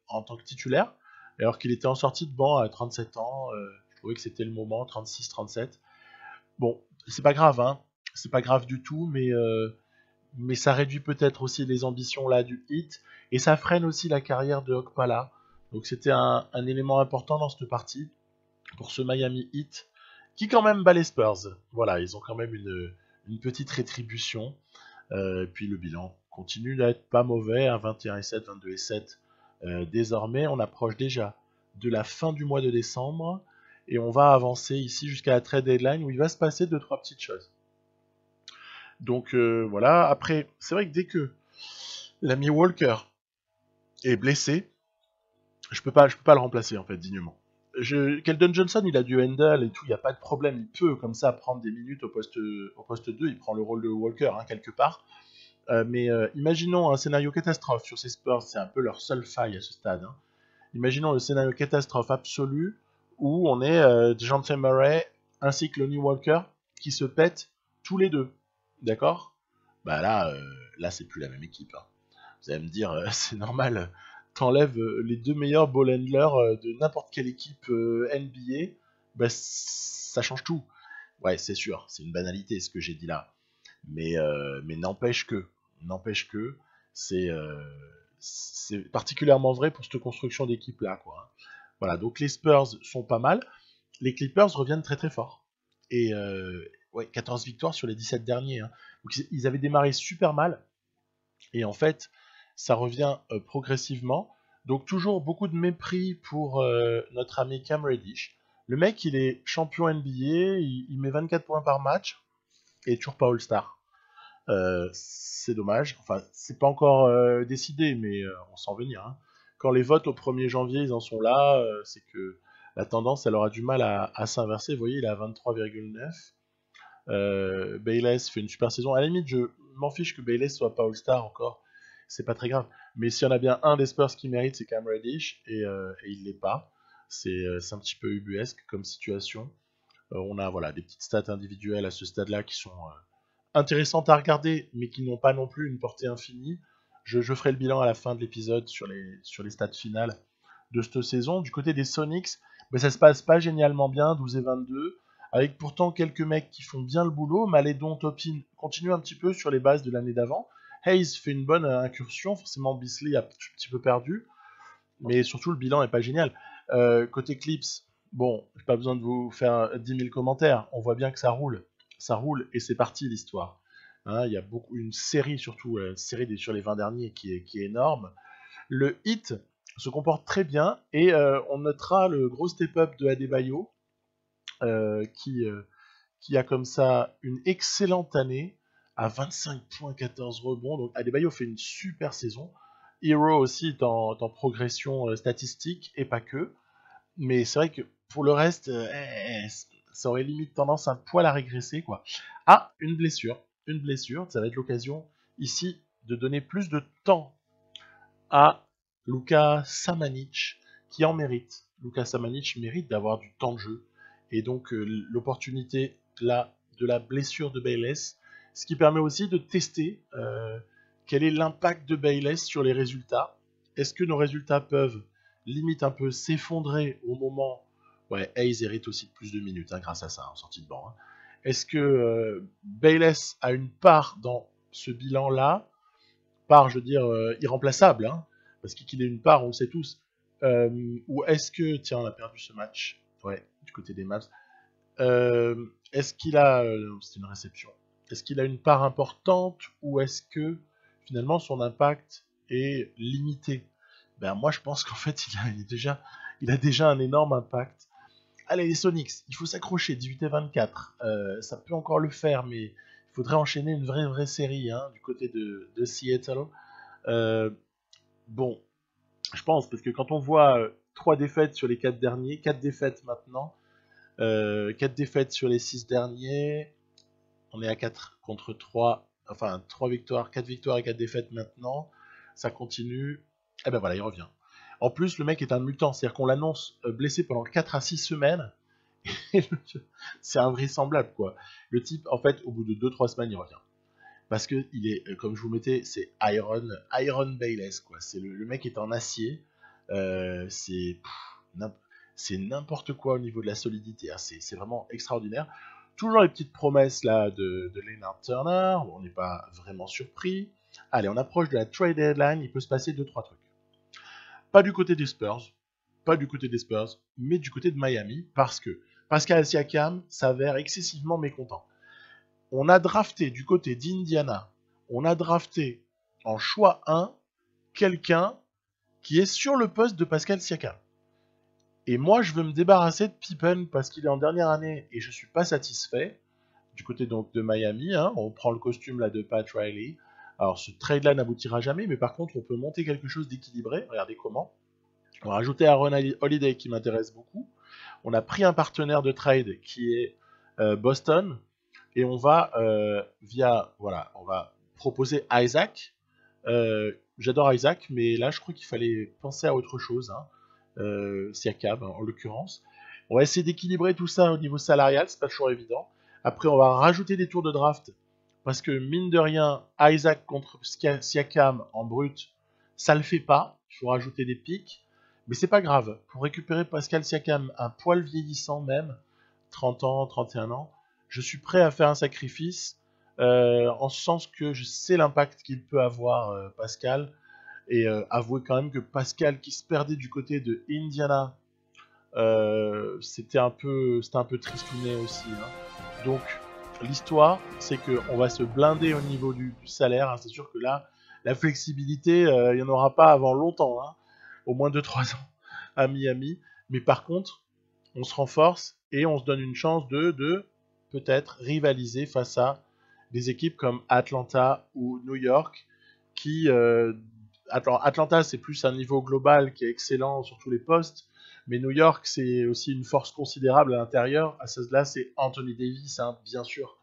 en tant que titulaire alors qu'il était en sortie de banc à 37 ans. Je trouvais que c'était le moment, 36-37. Bon, c'est pas grave, hein. C'est pas grave du tout, mais ça réduit peut-être aussi les ambitions là du Heat et ça freine aussi la carrière de Okpala. Donc c'était un élément important dans cette partie pour ce Miami Heat qui quand même bat les Spurs. Voilà, ils ont quand même une petite rétribution. Puis le bilan continue d'être pas mauvais, à 21-7, 22-7. Désormais, on approche déjà de la fin du mois de décembre et on va avancer ici jusqu'à la trade deadline où il va se passer 2-3 petites choses. Donc voilà, après, c'est vrai que dès que l'ami Walker est blessé, je peux pas le remplacer en fait dignement. Keldon Johnson, il a du handle et tout, il n'y a pas de problème, il peut comme ça prendre des minutes au poste 2, il prend le rôle de Walker hein, quelque part. Mais imaginons un scénario catastrophe sur ces Spurs, c'est un peu leur seule faille à ce stade. Hein. Imaginons le scénario catastrophe absolu où on est DeJounte Murray ainsi que Lonnie Walker qui se pètent tous les deux. D'accord? Bah là c'est plus la même équipe. Hein. Vous allez me dire, c'est normal, t'enlèves les deux meilleurs ball handlers de n'importe quelle équipe NBA, bah ça change tout. Ouais, c'est sûr, c'est une banalité ce que j'ai dit là. Mais n'empêche que c'est particulièrement vrai pour cette construction d'équipe là, quoi. Voilà, donc les Spurs sont pas mal. Les Clippers reviennent très très fort. Et ouais, 14 victoires sur les 17 derniers. Hein. Donc ils avaient démarré super mal. Et en fait, ça revient progressivement. Donc toujours beaucoup de mépris pour notre ami Cam Reddish. Le mec, il est champion NBA, il met 24 points par match et toujours pas All-Star. C'est dommage. Enfin, c'est pas encore décidé, mais on sent venir. Hein. Quand les votes au 1er janvier, ils en sont là, c'est que la tendance, elle aura du mal à s'inverser. Vous voyez, il est à 23,9. Bayless fait une super saison. À la limite, je m'en fiche que Bayless soit pas All-Star encore. C'est pas très grave. Mais s'il y en a bien un des Spurs qui mérite, c'est Cam Reddish. Et il l'est pas. C'est un petit peu ubuesque comme situation. On a voilà, des petites stats individuelles à ce stade-là qui sont intéressantes à regarder, mais qui n'ont pas non plus une portée infinie. Je ferai le bilan à la fin de l'épisode sur les stats finales de cette saison. Du côté des Sonics, ben ça se passe pas génialement bien, 12 et 22, avec pourtant quelques mecs qui font bien le boulot. Maledon, Topin continue un petit peu sur les bases de l'année d'avant. Hayes fait une bonne incursion, forcément Beasley a un petit peu perdu, mais surtout le bilan est pas génial. Côté Clips, bon, j'ai pas besoin de vous faire 10 000 commentaires, on voit bien que ça roule et c'est parti l'histoire. Hein, il y a une série surtout, série sur les 20 derniers qui est énorme. Le hit se comporte très bien et on notera le gros step-up de Adebayo qui a comme ça une excellente année à 25 points, 14 rebonds. Donc Adebayo fait une super saison. Hero aussi est en progression statistique et pas que. Mais c'est vrai que pour le reste, ça aurait limite tendance un poil à régresser, quoi. Ah, une blessure. Une blessure, ça va être l'occasion ici de donner plus de temps à Luka Samanic, qui en mérite. Luka Samanic mérite d'avoir du temps de jeu. Et donc l'opportunité là de la blessure de Bayless, ce qui permet aussi de tester quel est l'impact de Bayless sur les résultats. Est-ce que nos résultats peuvent limite un peu s'effondrer au moment... Ouais, Hayes hérite aussi de plus de minutes grâce à ça, en sortie de banc. Hein. Est-ce que Bayless a une part dans ce bilan-là? Part, je veux dire, irremplaçable, hein, parce qu'il ait une part, on le sait tous. Ou est-ce que... Tiens, on a perdu ce match. Ouais, du côté des Mavs. Est-ce qu'il a... c'est une réception. Est-ce qu'il a une part importante ou est-ce que finalement son impact est limité? Ben moi je pense qu'en fait il a déjà un énorme impact. Allez les Sonics, il faut s'accrocher, 18 et 24. Ça peut encore le faire, mais il faudrait enchaîner une vraie série hein, du côté de Seattle. Bon, je pense, parce que quand on voit 3 défaites sur les 4 derniers, 4 défaites maintenant, 4 défaites sur les 6 derniers, on est à 4 contre 3, enfin 3 victoires, 4 victoires et 4 défaites maintenant, ça continue, et ben voilà, il revient. En plus, le mec est un mutant, c'est-à-dire qu'on l'annonce blessé pendant 4 à 6 semaines, et c'est invraisemblable, quoi. Le type, en fait, au bout de 2-3 semaines, il revient. Parce que il est, comme je vous mettais, c'est Iron Bayless, quoi. C'est le mec est en acier, c'est n'importe quoi au niveau de la solidité, hein. C'est vraiment extraordinaire. Toujours les petites promesses là de Leonard Turner, on n'est pas vraiment surpris. Allez, on approche de la trade deadline, il peut se passer 2-3 trucs. Pas du côté des Spurs, mais du côté de Miami, parce que Pascal Siakam s'avère excessivement mécontent. On a drafté du côté d'Indiana, on a drafté en choix 1 quelqu'un qui est sur le poste de Pascal Siakam. Et moi, je veux me débarrasser de Pippen parce qu'il est en dernière année et je suis pas satisfait. Du côté donc de Miami, hein, on prend le costume là de Pat Riley. Alors ce trade-là n'aboutira jamais, mais par contre, on peut monter quelque chose d'équilibré. Regardez comment. On va rajouter Aaron Holiday qui m'intéresse beaucoup. On a pris un partenaire de trade qui est Boston et on va on va proposé Isaac. J'adore Isaac, mais là je crois qu'il fallait penser à autre chose, hein. Siakam en l'occurrence. On va essayer d'équilibrer tout ça au niveau salarial, c'est pas toujours évident. Après on va rajouter des tours de draft, parce que mine de rien, Isaac contre Siakam en brut, ça le fait pas, il faut rajouter des pics. Mais c'est pas grave, pour récupérer Pascal Siakam, un poil vieillissant même, 30 ans, 31 ans, je suis prêt à faire un sacrifice, en ce sens que je sais l'impact qu'il peut avoir, Pascal, et avouer quand même que Pascal qui se perdait du côté de Indiana, c'était un peu tristounet aussi, hein. Donc l'histoire, c'est qu'on va se blinder au niveau du salaire, hein. C'est sûr que là, la flexibilité, il n'y en aura pas avant longtemps, hein. Au moins 2-3 ans à Miami. Mais par contre, on se renforce et on se donne une chance de peut-être rivaliser face à des équipes comme Atlanta ou New York qui... Atlanta, c'est plus un niveau global qui est excellent sur tous les postes, mais New York, c'est aussi une force considérable à l'intérieur. À cela, c'est Anthony Davis, hein, bien sûr.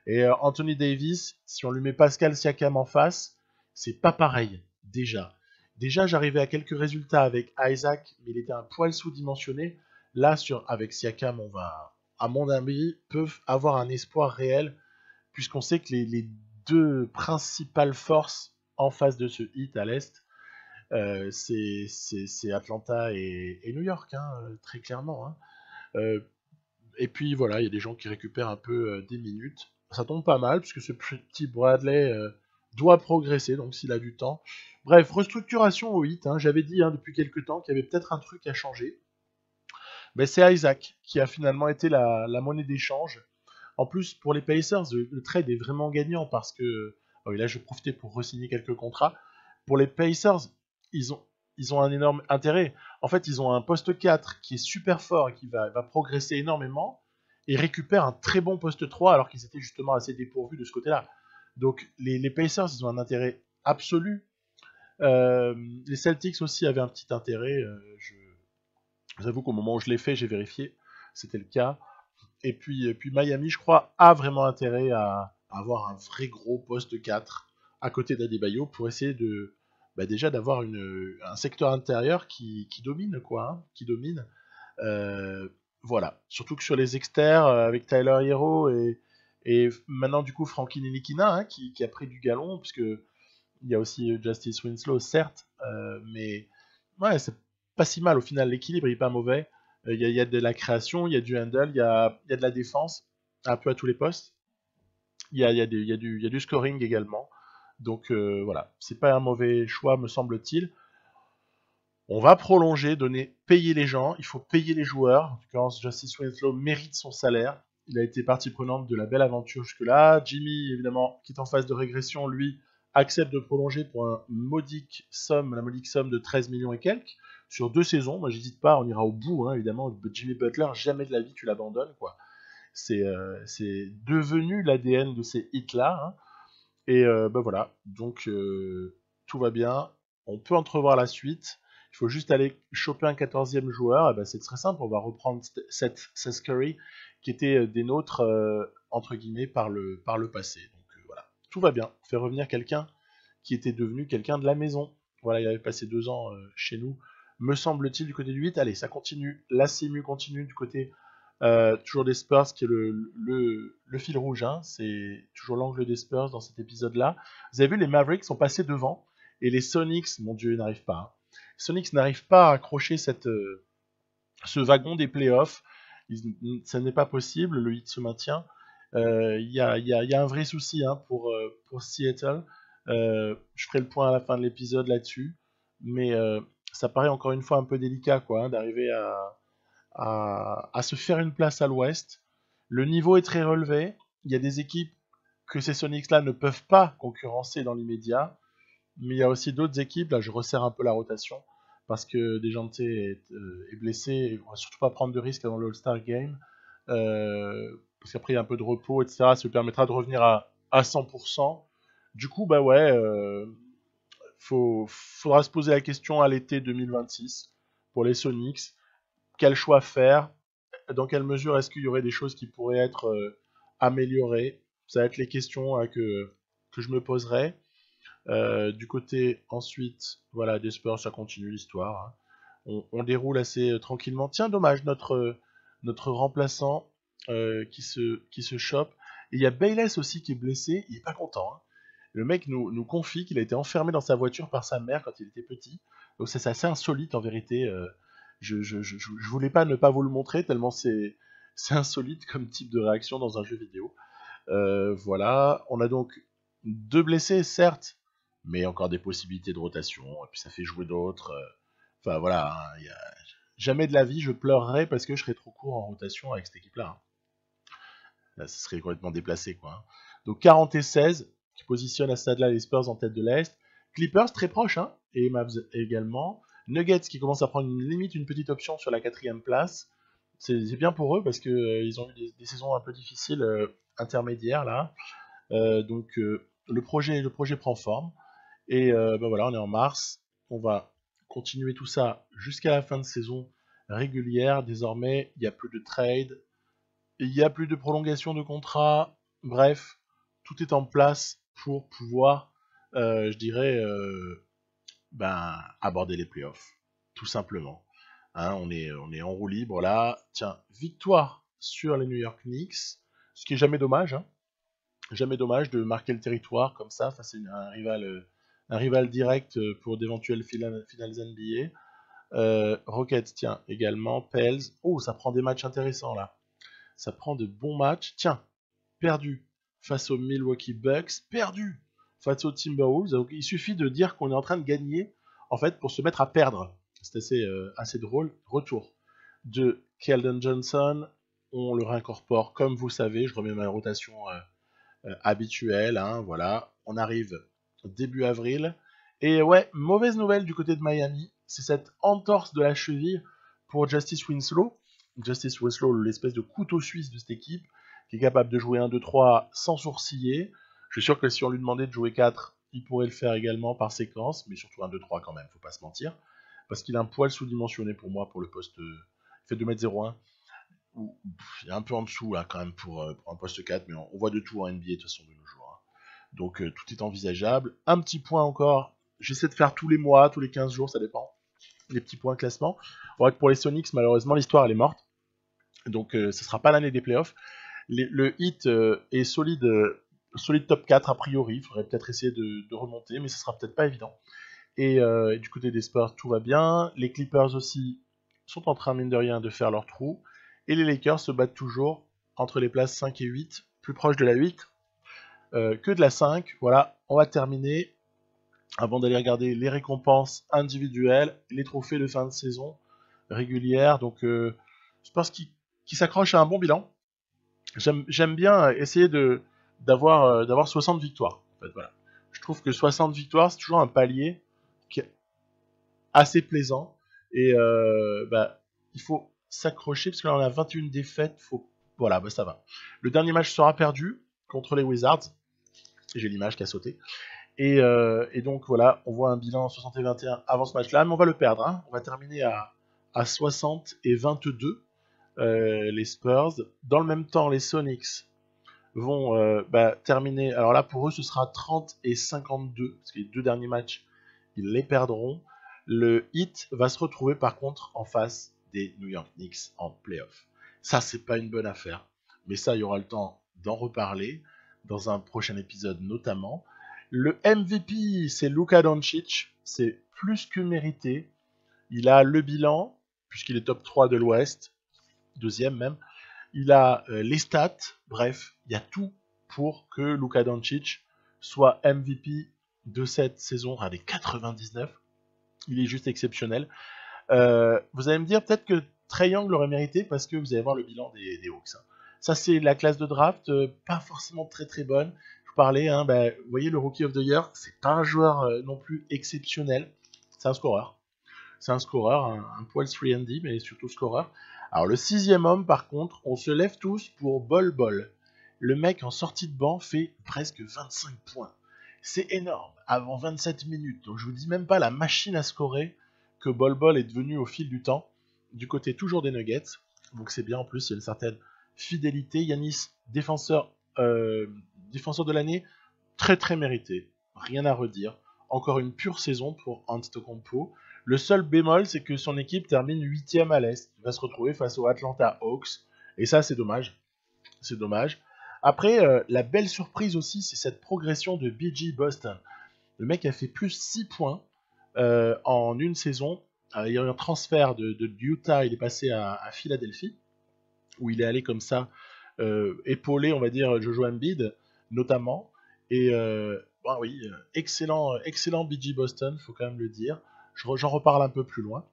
Et Anthony Davis, si on lui met Pascal Siakam en face, c'est pas pareil, déjà. Déjà, j'arrivais à quelques résultats avec Isaac, mais il était un poil sous-dimensionné. Là, avec Siakam, on va, à mon avis, peuvent avoir un espoir réel, puisqu'on sait que les deux principales forces en face de ce hit à l'Est, c'est Atlanta et New York, hein, très clairement, hein. Et puis voilà, il y a des gens qui récupèrent un peu des minutes. Ça tombe pas mal, puisque ce petit Bradley doit progresser, donc s'il a du temps. Bref, restructuration au hit, hein. J'avais dit, hein, depuis quelques temps qu'il y avait peut-être un truc à changer. Mais c'est Isaac qui a finalement été la monnaie d'échange. En plus, pour les Pacers, le trade est vraiment gagnant parce que... Oh, et là, je vais profiter pour re-signer quelques contrats. Pour les Pacers, ils ont un énorme intérêt. En fait, ils ont un poste 4 qui est super fort et qui va progresser énormément, et récupèrent un très bon poste 3 alors qu'ils étaient justement assez dépourvus de ce côté-là. Donc les Pacers, ils ont un intérêt absolu. Les Celtics aussi avaient un petit intérêt. J'avoue qu'au moment où je l'ai fait, j'ai vérifié. C'était le cas. Et puis Miami, je crois, a vraiment intérêt à avoir un vrai gros poste 4 à côté d'Adebayo pour essayer de... déjà d'avoir un secteur intérieur qui domine, quoi, hein, qui domine. Voilà. Surtout que sur les externes, avec Tyler Hero et maintenant du coup Frankie Ntilikina, hein, qui a pris du galon, puisque il y a aussi Justice Winslow, certes, mais ouais, c'est pas si mal au final. L'équilibre est pas mauvais. Il y a de la création, il y a du handle, il y a de la défense, un peu à tous les postes. Il y a du scoring également. Donc voilà, c'est pas un mauvais choix, me semble-t-il. On va prolonger, payer les gens, il faut payer les joueurs. En tout cas, Justice Winslow mérite son salaire. Il a été partie prenante de la belle aventure jusque-là. Jimmy, évidemment, qui est en phase de régression, lui, accepte de prolonger pour la modique somme de 13 millions et quelques, sur 2 saisons. Moi, j'hésite pas, on ira au bout, hein, évidemment. Jimmy Butler, jamais de la vie tu l'abandonnes, quoi. C'est devenu l'ADN de ces hits-là, hein. Et voilà, donc tout va bien. On peut entrevoir la suite. Il faut juste aller choper un 14e joueur. Et ben, c'est très simple, on va reprendre Seth Curry, qui était des nôtres, entre guillemets, par le passé. Donc voilà, tout va bien. On fait revenir quelqu'un qui était devenu quelqu'un de la maison. Voilà, il avait passé 2 ans chez nous, me semble-t-il, du côté du 8. Allez, ça continue. La CMU continue du côté toujours des Spurs, qui est le fil rouge, hein. C'est toujours l'angle des Spurs dans cet épisode-là. Vous avez vu, les Mavericks sont passés devant, et les Sonics, mon Dieu, ils n'arrivent pas, hein. Les Sonics n'arrivent pas à accrocher ce wagon des playoffs. Ça n'est pas possible, le hit se maintient. Il y a un vrai souci, hein, pour Seattle. Je ferai le point à la fin de l'épisode là-dessus, mais ça paraît encore une fois un peu délicat, quoi, hein, d'arriver à se faire une place à l'ouest. Le niveau est très relevé. Il y a des équipes que ces Sonics-là ne peuvent pas concurrencer dans l'immédiat, mais il y a aussi d'autres équipes. Là, je resserre un peu la rotation parce que Dejounte est blessé et on va surtout pas prendre de risques dans le All-Star Game, parce qu'après il y a un peu de repos, etc. Ça lui permettra de revenir à 100%. Du coup, bah ouais, faudra se poser la question à l'été 2026 pour les Sonics. Quel choix faire? Dans quelle mesure est-ce qu'il y aurait des choses qui pourraient être améliorées? Ça va être les questions que que je me poserai. Du côté, ensuite, voilà, des Spurs, ça continue l'histoire. Hein. On déroule assez tranquillement. Tiens, dommage, notre remplaçant qui se chope. Et il y a Bayless aussi qui est blessé, il est pas content. Hein. Le mec nous confie qu'il a été enfermé dans sa voiture par sa mère quand il était petit. Donc c'est assez insolite en vérité. Je voulais pas ne pas vous le montrer tellement c'est insolite comme type de réaction dans un jeu vidéo. Voilà, on a donc 2 blessés certes, mais encore des possibilités de rotation, et puis ça fait jouer d'autres. Enfin voilà, hein, jamais de la vie je pleurerais parce que je serais trop court en rotation avec cette équipe-là. Hein. Là, ce serait complètement déplacé, quoi. Hein. Donc 40 et 16, qui positionne à ce stade-là les Spurs en tête de l'Est. Clippers très proche, hein, et Mavs également. Nuggets qui commence à prendre une petite option sur la 4e place. C'est bien pour eux parce que ils ont eu des saisons un peu difficiles intermédiaires là. Donc le projet prend forme. Et ben voilà, on est en mars. On va continuer tout ça jusqu'à la fin de saison régulière. Désormais, il n'y a plus de trade, il n'y a plus de prolongation de contrat. Bref, tout est en place pour pouvoir, je dirais, aborder les playoffs. Tout simplement. Hein, on est en roue libre là. Tiens, victoire sur les New York Knicks. Ce qui est jamais dommage. Hein. Jamais dommage de marquer le territoire comme ça face à un rival direct pour d'éventuelles finales NBA. Rockets, tiens, également. Pels. Oh, ça prend des matchs intéressants là. Ça prend de bons matchs. Tiens, perdu face aux Milwaukee Bucks. Perdu face aux Timberwolves. Donc, il suffit de dire qu'on est en train de gagner en fait pour se mettre à perdre. C'est assez drôle. Retour de Keldon Johnson. On le réincorpore comme vous savez. Je remets ma rotation habituel, hein, voilà. On arrive début avril. Et ouais, mauvaise nouvelle du côté de Miami, c'est cette entorse de la cheville pour Justice Winslow. Justice Winslow, l'espèce de couteau suisse de cette équipe, qui est capable de jouer 1, 2, 3 sans sourciller. Je suis sûr que si on lui demandait de jouer 4, il pourrait le faire également par séquence, mais surtout 1, 2, 3 quand même, faut pas se mentir. Parce qu'il a un poil sous-dimensionné pour moi pour le poste. Il fait 2m01. Il est un peu en dessous là quand même pour un poste 4, mais on voit de tout en NBA de toute façon de nos jours. Hein. Donc tout est envisageable. Un petit point encore, j'essaie de faire tous les mois, tous les 15 jours, ça dépend. Les petits points classement. On voit que pour les Sonics, malheureusement, l'histoire elle est morte. Donc ce sera pas l'année des playoffs. Le hit est solide top 4 a priori. Il faudrait peut-être essayer de remonter, mais ce sera peut-être pas évident. Et du côté des Spurs, tout va bien. Les Clippers aussi sont en train, mine de rien, de faire leur trou. Et les Lakers se battent toujours entre les places 5 et 8, plus proche de la 8 que de la 5. Voilà, on va terminer avant d'aller regarder les récompenses individuelles, les trophées de fin de saison régulière. Donc, Spurs qui s'accroche à un bon bilan. J'aime bien essayer d'avoir 60 victoires. En fait, voilà. Je trouve que 60 victoires, c'est toujours un palier qui est assez plaisant. Et il faut s'accrocher, parce que là on a 21 défaites. Voilà, ça va. Le dernier match sera perdu contre les Wizards. J'ai l'image qui a sauté. Et donc voilà, on voit un bilan 60 et 21 avant ce match-là, mais on va le perdre. Hein. On va terminer à 60 et 22, les Spurs. Dans le même temps, les Sonics vont terminer. Alors là, pour eux, ce sera 30 et 52, parce que les 2 derniers matchs, ils les perdront. Le Heat va se retrouver par contre en face des New York Knicks en playoff. Ça, c'est pas une bonne affaire, mais ça, il y aura le temps d'en reparler dans un prochain épisode notamment. Le MVP, c'est Luka Doncic, c'est plus que mérité. Il a le bilan, puisqu'il est top 3 de l'Ouest, deuxième même. Il a les stats, bref, il y a tout pour que Luka Doncic soit MVP de cette saison, des 99. Il est juste exceptionnel. Vous allez me dire peut-être que Trae Young l'aurait mérité parce que vous allez voir le bilan des Hawks. Hein. Ça, c'est la classe de draft, pas forcément très très bonne. Je vous parlais, hein, vous voyez, le Rookie of the Year, c'est pas un joueur non plus exceptionnel. C'est un scoreur. C'est un scoreur, un poil 3&D, mais surtout scoreur. Alors, le 6e homme, par contre, on se lève tous pour Bol Bol. Le mec en sortie de banc fait presque 25 points. C'est énorme, avant 27 minutes. Donc je vous dis même pas la machine à scorer que Bol Bol est devenu au fil du temps, du côté toujours des Nuggets. Donc c'est bien, en plus, il y a une certaine fidélité. Giannis, défenseur de l'année, très très mérité, rien à redire. Encore une pure saison pour Antetokounmpo. Le seul bémol, c'est que son équipe termine 8ème à l'Est. Il va se retrouver face aux Atlanta Hawks. Et ça, c'est dommage. C'est dommage. Après, la belle surprise aussi, c'est cette progression de BG Boston. Le mec a fait plus 6 points en une saison. Il y a eu un transfert de Utah, il est passé à Philadelphie, où il est allé comme ça épauler, on va dire, Jojo Embiid, notamment. Et bah oui, excellent BG Boston, faut quand même le dire. J'en reparle un peu plus loin.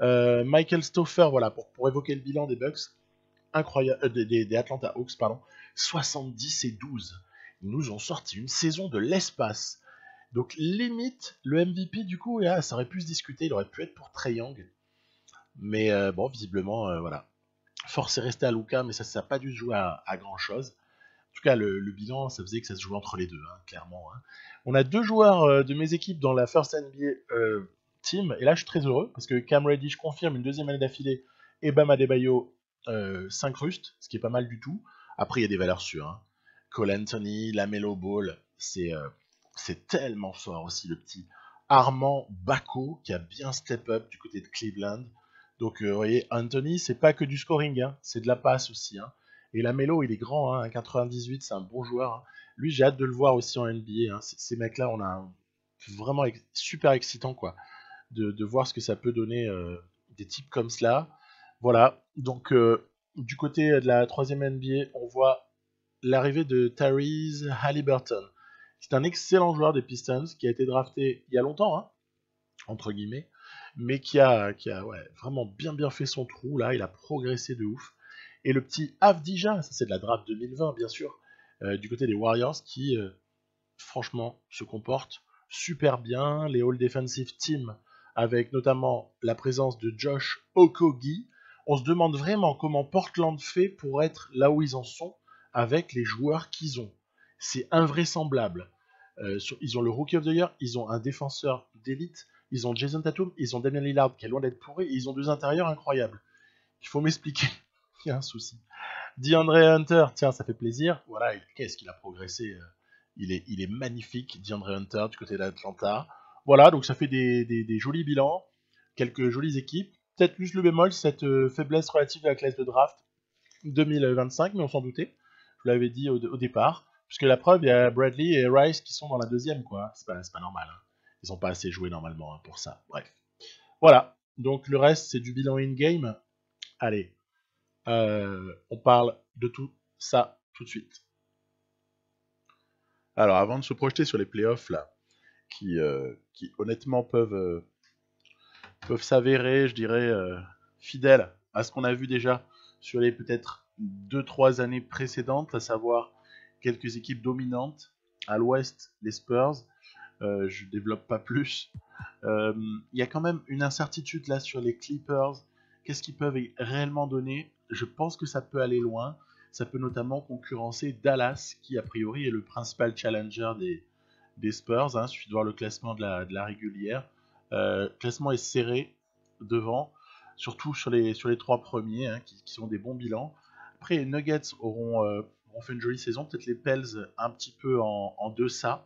Michael Stoffer, voilà, pour évoquer le bilan des Bucks, incroyable, des Atlanta Hawks, pardon, 70-12. Ils nous ont sorti une saison de l'espace. Donc limite, le MVP du coup, ça aurait pu se discuter, il aurait pu être pour Trae Young. Mais bon, visiblement, voilà. Force est restée à Luka, mais ça n'a pas dû se jouer à grand chose. En tout cas, le bilan, ça faisait que ça se jouait entre les deux, hein, clairement. Hein. On a 2 joueurs de mes équipes dans la First NBA Team, et là je suis très heureux, parce que Cam Reddish confirme une 2e année d'affilée, et Bam Adebayo 5 ce qui est pas mal du tout. Après, il y a des valeurs sûres. Hein. Cole Anthony, LaMelo Ball, c'est tellement fort aussi, le petit Armand Bacco, qui a bien step up du côté de Cleveland. Donc, vous voyez, Anthony, c'est pas que du scoring, hein, c'est de la passe aussi. Hein. Et LaMelo, il est grand, hein, 98, c'est un bon joueur. Hein. Lui, j'ai hâte de le voir aussi en NBA. Hein. Ces mecs-là, on a vraiment super excitant, quoi, de voir ce que ça peut donner des types comme cela. Voilà, donc du côté de la 3e NBA, on voit l'arrivée de Tyrese Haliburton. C'est un excellent joueur des Pistons qui a été drafté il y a longtemps, hein, entre guillemets, mais qui a vraiment bien fait son trou. Là, il a progressé de ouf. Et le petit Avdija, ça c'est de la draft 2020 bien sûr, du côté des Warriors, qui franchement se comporte super bien. Les All Defensive Team, avec notamment la présence de Josh Okogie. On se demande vraiment comment Portland fait pour être là où ils en sont avec les joueurs qu'ils ont. C'est invraisemblable. Ils ont le Rookie of the Year, ils ont un défenseur d'élite, ils ont Jason Tatum, ils ont Damian Lillard qui est loin d'être pourri, et ils ont 2 intérieurs incroyables. Il faut m'expliquer, il y a un souci. DeAndre Hunter, tiens, ça fait plaisir. Voilà, qu'est-ce qu'il a progressé. Il est magnifique, DeAndre Hunter, du côté d'Atlanta. Voilà, donc ça fait des jolis bilans, quelques jolies équipes. Peut-être plus le bémol, cette faiblesse relative à la classe de draft 2025, mais on s'en doutait. Je vous l'avais dit au départ. Puisque la preuve, il y a Bradley et Rice qui sont dans la 2e, quoi. C'est pas normal. Hein. Ils n'ont pas assez joué normalement hein, pour ça. Bref. Voilà. Donc le reste, c'est du bilan in-game. Allez. On parle de tout ça tout de suite. Alors, avant de se projeter sur les playoffs, là, qui honnêtement peuvent s'avérer, je dirais, fidèles à ce qu'on a vu déjà sur les peut-être 2-3 années précédentes, à savoir quelques équipes dominantes. À l'ouest, les Spurs. Je développe pas plus. Il y a quand même une incertitude là sur les Clippers. Qu'est-ce qu'ils peuvent réellement donner? Je pense que ça peut aller loin. Ça peut notamment concurrencer Dallas, qui a priori est le principal challenger des Spurs. Hein. Il suffit de voir le classement de la régulière. Le classement est serré devant, surtout sur les 3 premiers, hein, qui ont des bons bilans. Après, les Nuggets auront fait une jolie saison. Peut-être les Pels un petit peu en deçà.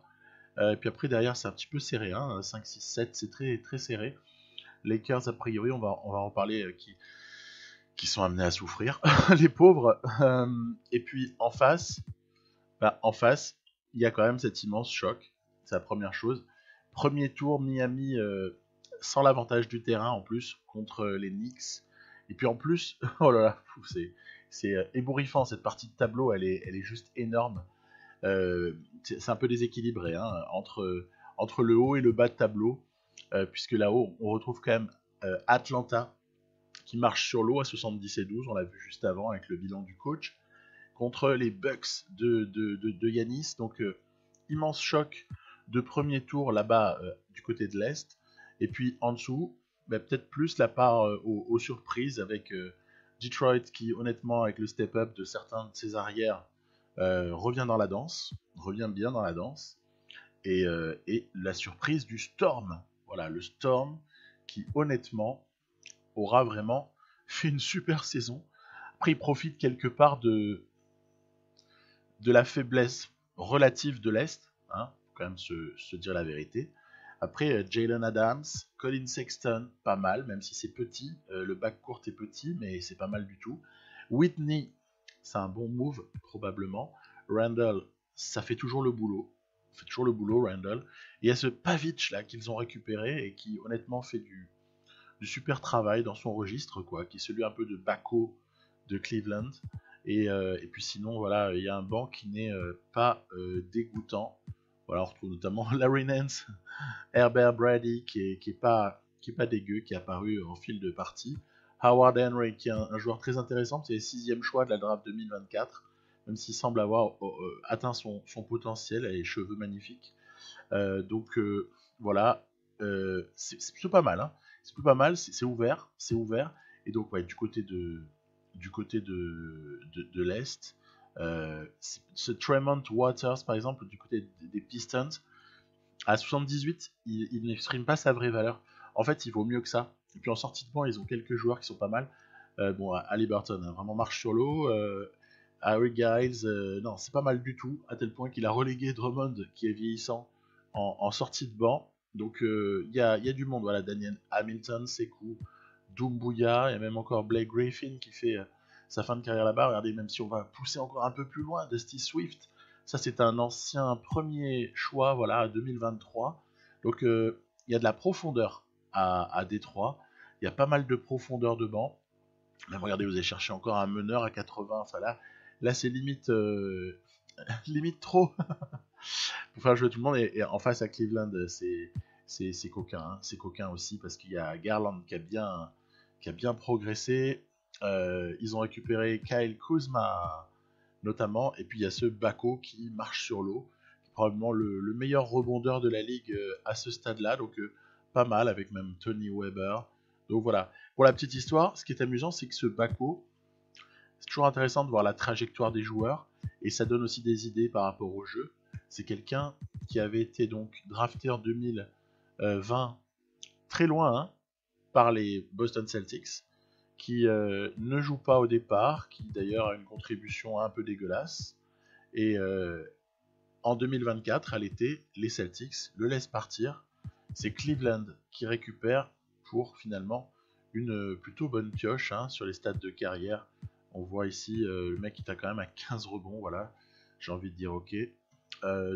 Et puis après, derrière, c'est un petit peu serré. Hein. 5, 6, 7, c'est très, très serré. Lakers, a priori, on va en reparler, qui sont amenés à souffrir, les pauvres. Et puis, en face, il y a quand même cet immense choc. C'est la première chose. Premier tour, Miami, sans l'avantage du terrain, en plus, contre les Knicks. Et puis en plus, oh là là, c'est ébouriffant, cette partie de tableau, elle est juste énorme. C'est un peu déséquilibré hein, entre le haut et le bas de tableau, puisque là-haut, on retrouve quand même Atlanta, qui marche sur l'eau à 70-12, on l'a vu juste avant avec le bilan du coach, contre les Bucks de Giannis. Donc, immense choc de premier tour là-bas du côté de l'Est. Et puis en dessous, peut-être plus la part aux surprises avec Detroit qui, honnêtement, avec le step-up de certains de ses arrières, revient dans la danse, revient bien dans la danse. Et la surprise du Storm. Voilà, le Storm qui, honnêtement, aura vraiment fait une super saison. Après, il profite quelque part de la faiblesse relative de l'Est, hein, faut quand même se dire la vérité. Après, Jalen Adams, Colin Sexton, pas mal, même si c'est petit. Le backcourt est petit, mais c'est pas mal du tout. Whitney, c'est un bon move, probablement. Randall, ça fait toujours le boulot. Fait toujours le boulot, Randall. Et il y a ce Pavic là qu'ils ont récupéré et qui honnêtement fait du super travail dans son registre, quoi, qui est celui un peu de Baco de Cleveland. Et puis sinon, voilà, il y a un banc qui n'est pas dégoûtant. Voilà, on retrouve notamment Larry Nance, Herbert Brady, qui est pas dégueu, qui est apparu en fil de partie. Howard Henry, qui est un joueur très intéressant, c'est le 6e choix de la draft 2024, même s'il semble avoir atteint son potentiel, et les cheveux magnifiques. Donc voilà, c'est plutôt pas mal, hein. C'est plutôt pas mal, c'est ouvert, c'est ouvert. Et donc ouais, du côté de l'Est, ce Tremont Waters par exemple, du côté des Pistons, à 78, il n'exprime pas sa vraie valeur. En fait, il vaut mieux que ça. Et puis en sortie de banc, ils ont quelques joueurs qui sont pas mal. Bon, Haliburton, hein, vraiment marche sur l'eau. Harry Giles, non, c'est pas mal du tout, à tel point qu'il a relégué Drummond, qui est vieillissant, en sortie de banc. Donc il y a du monde, voilà, Daniel Hamilton, Sekou, Doumbouya, il y a même encore Blake Griffin qui fait sa fin de carrière là-bas. Regardez, même si on va pousser encore un peu plus loin, Dusty Swift, ça c'est un ancien premier choix, voilà, 2023. Donc il y a de la profondeur à Détroit, il y a pas mal de profondeur de banc. Même regardez, vous allez chercher encore un meneur à 80, enfin là c'est limite, limite trop pour faire jouer tout le monde. Et en face à Cleveland, c'est coquin, hein. C'est coquin aussi parce qu'il y a Garland qui a bien progressé. Ils ont récupéré Kyle Kuzma notamment, et puis il y a ce Bako qui marche sur l'eau, qui est probablement le meilleur rebondeur de la ligue à ce stade-là, donc pas mal, avec même Tony Weber. Donc voilà, pour la petite histoire, ce qui est amusant, c'est que ce Bako, c'est toujours intéressant de voir la trajectoire des joueurs, et ça donne aussi des idées par rapport au jeu. C'est quelqu'un qui avait été donc drafté en 2020, très loin, hein, par les Boston Celtics, qui ne joue pas au départ, qui d'ailleurs a une contribution un peu dégueulasse. Et en 2024, à l'été, les Celtics le laissent partir. C'est Cleveland qui récupère pour finalement une plutôt bonne pioche, hein, sur les stats de carrière. On voit ici le mec qui est quand même à 15 rebonds, voilà. J'ai envie de dire ok.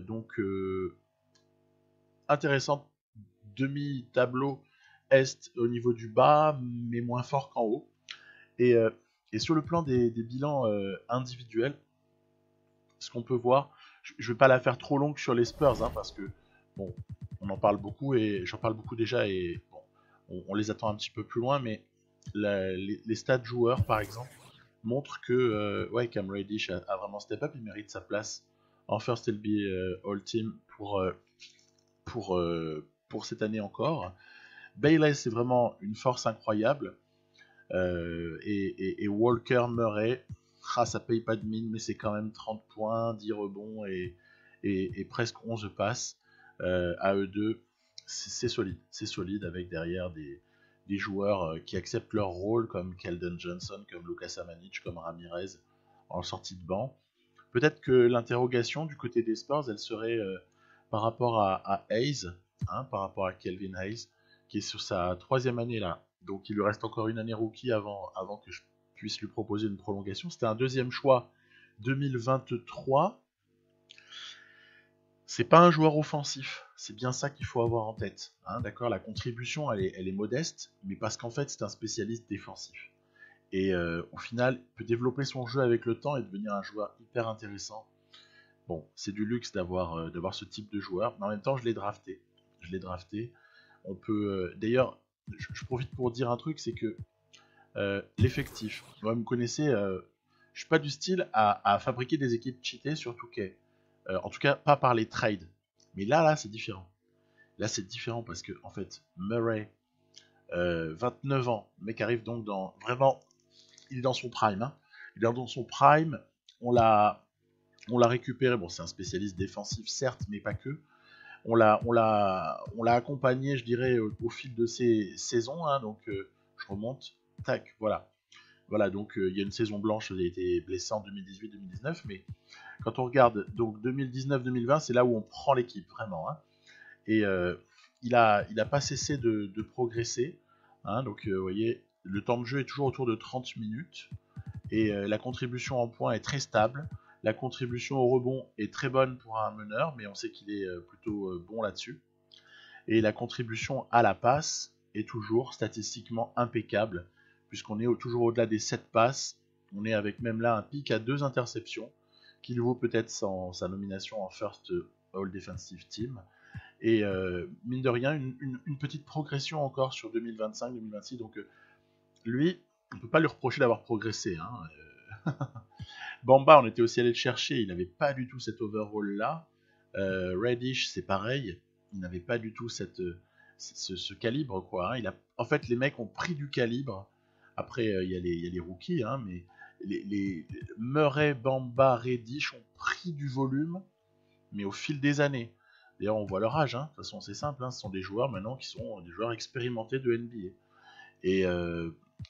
Donc intéressant, demi-tableau Est au niveau du bas, mais moins fort qu'en haut. Et, euh, et sur le plan des bilans individuels, ce qu'on peut voir, je ne vais pas la faire trop longue sur les Spurs, hein, parce que bon, on en parle beaucoup et j'en parle beaucoup déjà, et bon, on les attend un petit peu plus loin, mais les stats joueurs par exemple montrent que ouais, Cam Reddish a vraiment step up, il mérite sa place en First LB All Team pour cette année encore. Bayless, c'est vraiment une force incroyable. Et Walker Murray, ça paye pas de mine, mais c'est quand même 30 points, 10 rebonds et presque 11 passes à eux deux. C'est solide avec derrière des joueurs qui acceptent leur rôle, comme Keldon Johnson, comme Lucas Samanic, comme Ramirez en sortie de banc. Peut-être que l'interrogation du côté des Spurs, elle serait par rapport à Hayes, hein, par rapport à Kelvin Hayes, qui est sur sa 3e année là. Donc il lui reste encore une année rookie avant que je puisse lui proposer une prolongation. C'était un 2e choix 2023. C'est pas un joueur offensif, c'est bien ça qu'il faut avoir en tête, hein, d'accord. La contribution elle est modeste, mais parce qu'en fait c'est un spécialiste défensif. Et au final, il peut développer son jeu avec le temps et devenir un joueur hyper intéressant. Bon, c'est du luxe d'avoir ce type de joueur, mais en même temps, je l'ai drafté. On peut, d'ailleurs, je profite pour dire un truc, c'est que l'effectif, vous me connaissez, je suis pas du style à fabriquer des équipes cheatées sur 2K. En tout cas, pas par les trades. Mais là, c'est différent. Là, c'est différent parce que, en fait, Murray, 29 ans, le mec arrive donc dans vraiment, il est dans son prime, hein. Il est dans son prime. On l'a récupéré. Bon, c'est un spécialiste défensif, certes, mais pas que. On l'a accompagné, je dirais, au fil de ces saisons, hein. Donc, je remonte. Tac, voilà. Voilà, donc il y a une saison blanche, il a été blessé en 2018-2019, mais quand on regarde donc 2019-2020, c'est là où on prend l'équipe vraiment. Hein. Et il a pas cessé de progresser. Hein, donc vous voyez, le temps de jeu est toujours autour de 30 minutes. Et la contribution en points est très stable. La contribution au rebond est très bonne pour un meneur, mais on sait qu'il est plutôt bon là-dessus. Et la contribution à la passe est toujours statistiquement impeccable, puisqu'on est toujours au-delà des 7 passes. On est avec même là un pic à 2 interceptions, qui lui vaut peut-être sa nomination en First All Defensive Team. Et mine de rien, une petite progression encore sur 2025-2026. Donc lui, on ne peut pas lui reprocher d'avoir progressé. Hein. Bamba, on était aussi allé le chercher, il n'avait pas du tout cet overall-là. Reddish, c'est pareil, il n'avait pas du tout ce calibre, quoi. Hein. En fait, les mecs ont pris du calibre. Après, il y a les rookies, hein, mais les Murray, Bamba, Reddish ont pris du volume, mais au fil des années. D'ailleurs, on voit leur âge, hein. De toute façon, c'est simple, hein. Ce sont des joueurs maintenant qui sont des joueurs expérimentés de NBA.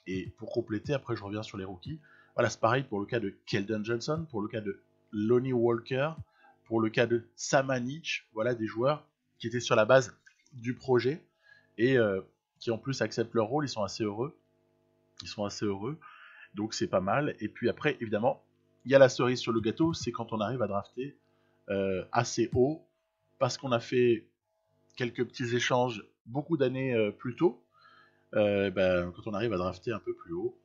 Et pour compléter, après je reviens sur les rookies, voilà, c'est pareil pour le cas de Keldon Johnson, pour le cas de Lonnie Walker, pour le cas de Samanic, voilà des joueurs qui étaient sur la base du projet et qui en plus acceptent leur rôle, ils sont assez heureux. Donc c'est pas mal. Et puis après, évidemment, il y a la cerise sur le gâteau, c'est quand on arrive à drafter assez haut, parce qu'on a fait quelques petits échanges beaucoup d'années plus tôt. Quand on arrive à drafter un peu plus haut,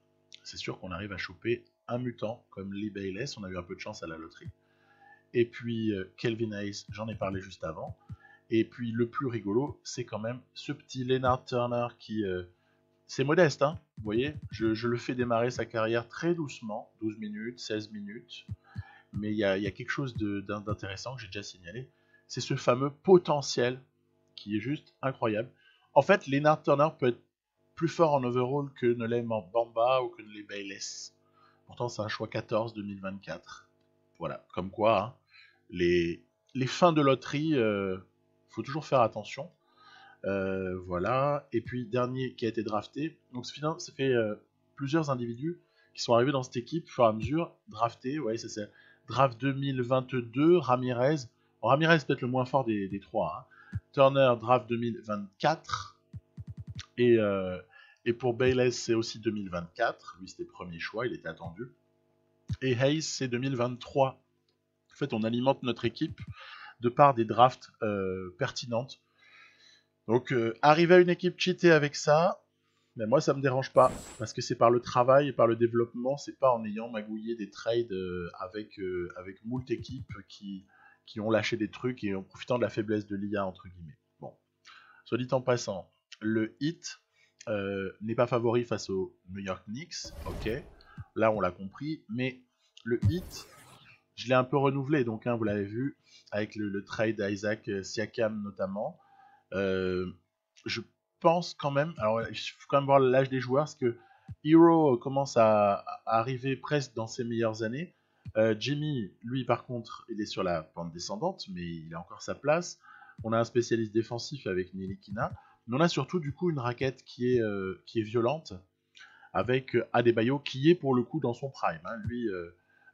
c'est sûr qu'on arrive à choper un mutant comme Lee Bayless, on a eu un peu de chance à la loterie. Et puis Kelvin Hayes, j'en ai parlé juste avant. Et puis le plus rigolo, c'est quand même ce petit Leonard Turner qui... c'est modeste, hein, vous voyez, je le fais démarrer sa carrière très doucement, 12 minutes, 16 minutes, mais il y a quelque chose d'intéressant que j'ai déjà signalé, c'est ce fameux potentiel qui est juste incroyable. En fait, Leonard Turner peut être plus fort en overall que ne l'est Bamba ou que ne l'est Bayless. Pourtant, c'est un choix 14 2024. Voilà, comme quoi, hein, les fins de loterie, faut toujours faire attention. Voilà, et puis dernier qui a été drafté. Donc ça fait plusieurs individus qui sont arrivés dans cette équipe au fur et à mesure, draftés. Ouais, c'est draft 2022, Ramirez. Bon, Ramirez peut-être le moins fort des trois. Hein. Turner, draft 2024. Et pour Bayless, c'est aussi 2024. Lui, c'était le premier choix, il était attendu. Et Hayes, c'est 2023. En fait, on alimente notre équipe de par des drafts pertinentes. Donc, arriver à une équipe cheatée avec ça, mais moi, ça me dérange pas. Parce que c'est par le travail et par le développement, c'est pas en ayant magouillé des trades avec moult équipes qui ont lâché des trucs et en profitant de la faiblesse de l'IA, entre guillemets. Bon, soit dit en passant, le Heat n'est pas favori face aux New York Knicks, ok, là on l'a compris, mais le Heat, je l'ai un peu renouvelé, donc hein, vous l'avez vu, avec le trade d'Isaac Siakam notamment. Je pense quand même, alors il faut quand même voir l'âge des joueurs, parce que Hero commence à arriver presque dans ses meilleures années. Jimmy, lui par contre, il est sur la pente descendante, mais il a encore sa place. On a un spécialiste défensif avec Nilikina. Mais on a surtout du coup une raquette qui est violente avec Adebayo qui est pour le coup dans son prime. Hein. Lui,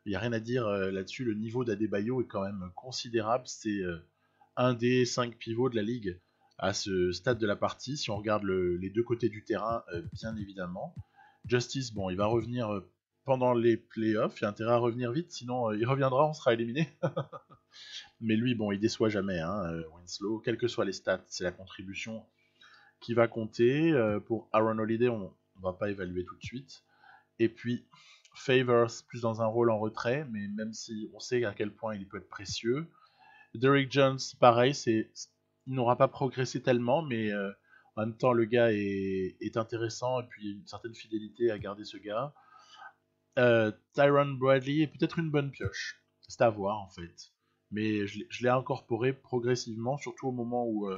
il n'y a rien à dire là-dessus. Le niveau d'Adebayo est quand même considérable. C'est un des 5 pivots de la ligue à ce stade de la partie. Si on regarde les deux côtés du terrain, bien évidemment. Justice, bon, il va revenir pendant les playoffs. Il y a intérêt à revenir vite, sinon il reviendra, on sera éliminé. Mais lui, bon, il déçoit jamais. Hein, Winslow, quelles que soient les stats, c'est la contribution qui va compter. Pour Aaron Holiday, on va pas évaluer tout de suite. Et puis Favors, plus dans un rôle en retrait, mais même si on sait à quel point il peut être précieux. Derrick Jones, pareil, il n'aura pas progressé tellement, mais en même temps, le gars est intéressant et puis une certaine fidélité à garder ce gars. Tyron Bradley est peut-être une bonne pioche. C'est à voir en fait. Mais je l'ai incorporé progressivement, surtout au moment où,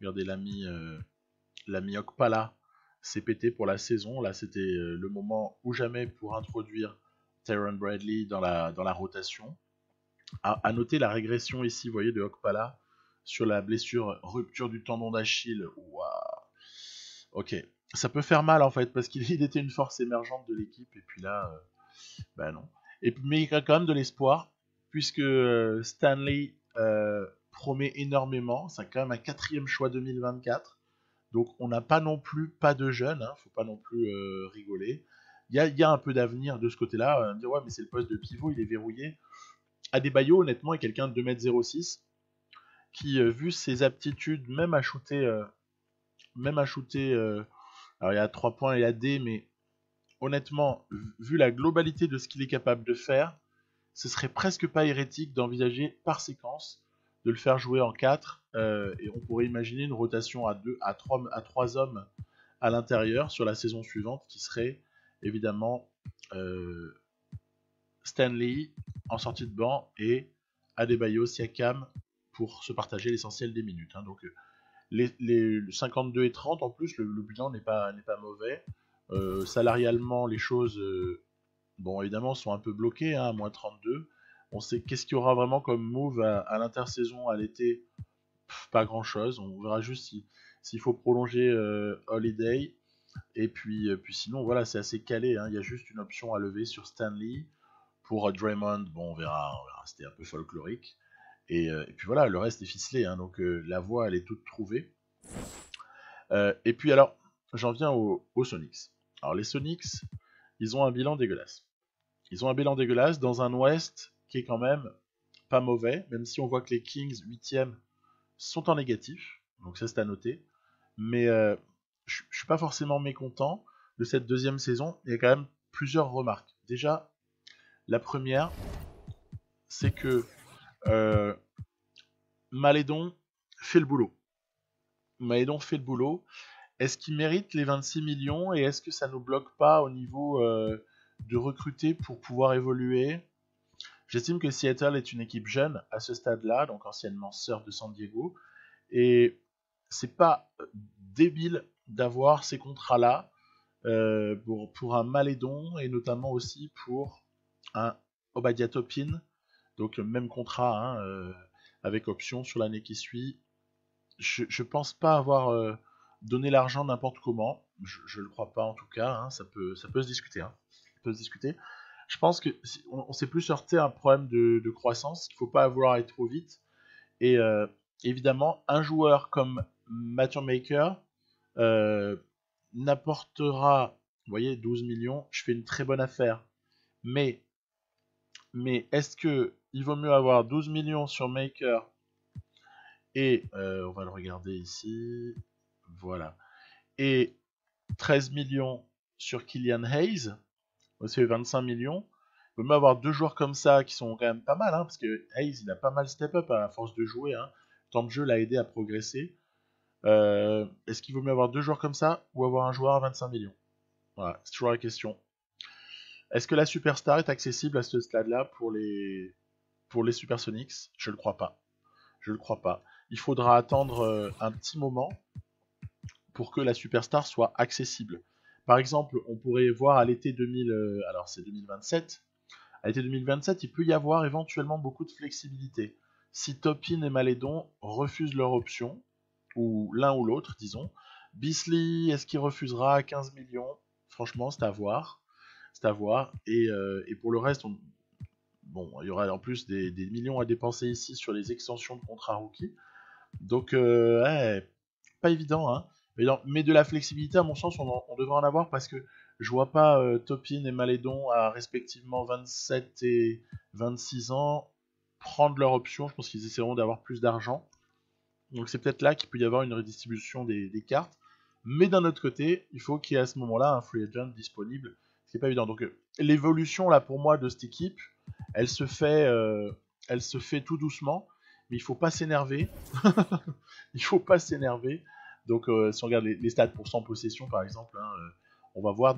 regardez, l'ami Okpala s'est pété pour la saison. Là, c'était le moment ou jamais pour introduire Tyron Bradley dans la rotation. À noter la régression ici, vous voyez, de Okpala sur la blessure rupture du tendon d'Achille. Waouh. Ok. ça peut faire mal en fait, parce qu'il était une force émergente de l'équipe, et puis là, bah non. Mais il y a quand même de l'espoir, puisque Stanley promet énormément. C'est quand même un 4e choix 2024. Donc on n'a pas non plus pas de jeunes, hein, faut pas non plus rigoler. Il y a un peu d'avenir de ce côté-là. Dire ouais mais c'est le poste de pivot, il est verrouillé. Adebayo honnêtement est quelqu'un de 2m06 qui vu ses aptitudes même à shooter, alors il y a 3 points et AD, mais honnêtement vu la globalité de ce qu'il est capable de faire, ce serait presque pas hérétique d'envisager par séquence de le faire jouer en 4, et on pourrait imaginer une rotation à 3 hommes à l'intérieur sur la saison suivante qui serait évidemment Stanley en sortie de banc et Adebayo, Siakam pour se partager l'essentiel des minutes. Hein. Donc les 52 et 30 en plus, le bilan n'est pas mauvais. Salarialement, les choses bon, évidemment, sont un peu bloqués, hein, à moins 32. On sait qu'est-ce qu'il y aura vraiment comme move à l'intersaison, à l'été. Pas grand-chose. On verra juste s'il faut prolonger Holiday. Et puis sinon, voilà, c'est assez calé. Hein. Il y a juste une option à lever sur Stanley. Pour Draymond, bon, on verra. C'était un peu folklorique. Et puis voilà, le reste est ficelé. Hein, donc la voie, elle est toute trouvée. Et puis alors, j'en viens aux Sonics. Alors les Sonics, ils ont un bilan dégueulasse. Ils ont un bilan dégueulasse dans un Ouest qui est quand même pas mauvais, même si on voit que les Kings 8e sont en négatif, donc ça c'est à noter. Mais je suis pas forcément mécontent de cette deuxième saison. Il y a quand même plusieurs remarques. Déjà, la première, c'est que Malédon fait le boulot. Malédon fait le boulot. Est-ce qu'il mérite les 26 millions et est-ce que ça nous bloque pas au niveau de recruter pour pouvoir évoluer? J'estime que Seattle est une équipe jeune à ce stade-là, donc anciennement Surf de San Diego, et c'est pas débile d'avoir ces contrats-là pour un Malédon et notamment aussi pour un Obadiah Toppin, donc même contrat avec option sur l'année qui suit. Je pense pas avoir donné l'argent n'importe comment, je le crois pas en tout cas, hein, ça peut se discuter. Hein. Ça peut se discuter. Je pense que on s'est plus heurté à un problème de croissance, qu'il ne faut pas vouloir aller trop vite. Et évidemment, un joueur comme Matthew Maker n'apportera, vous voyez, 12 millions, je fais une très bonne affaire. Mais est-ce que il vaut mieux avoir 12 millions sur Maker et, on va le regarder ici, voilà, et 13 millions sur Killian Hayes, c'est 25 millions. Il vaut mieux avoir 2 joueurs comme ça qui sont quand même pas mal, hein, parce que Hayes il a pas mal step up à force de jouer. Hein. Le temps de jeu l'a aidé à progresser. Est-ce qu'il vaut mieux avoir 2 joueurs comme ça ou avoir un joueur à 25 millions? Voilà, c'est toujours la question. Est-ce que la Superstar est accessible à ce stade-là pour les Supersonics? Je le crois pas. Je le crois pas. Il faudra attendre un petit moment pour que la Superstar soit accessible. Par exemple, on pourrait voir à l'été 2000, alors c'est 2027. À l'été 2027, il peut y avoir éventuellement beaucoup de flexibilité. Si Toppin et Malédon refusent leur option, ou l'un ou l'autre, disons, Beasley, est-ce qu'il refusera 15 millions? Franchement, c'est à voir. C'est à voir. Et pour le reste, bon, il y aura en plus des millions à dépenser ici sur les extensions de contrat rookie. Donc, ouais, pas évident, hein. Mais de la flexibilité, à mon sens, on devrait en avoir parce que je vois pas Toppin et Malédon à respectivement 27 et 26 ans prendre leur option. Je pense qu'ils essaieront d'avoir plus d'argent. Donc c'est peut-être là qu'il peut y avoir une redistribution des cartes. Mais d'un autre côté, il faut qu'il y ait à ce moment-là un free agent disponible. Ce qui n'est pas évident. Donc l'évolution là pour moi de cette équipe, elle se fait tout doucement. Mais il faut pas s'énerver. Il faut pas s'énerver. Donc si on regarde les stats pour 100 possessions par exemple, hein, on va voir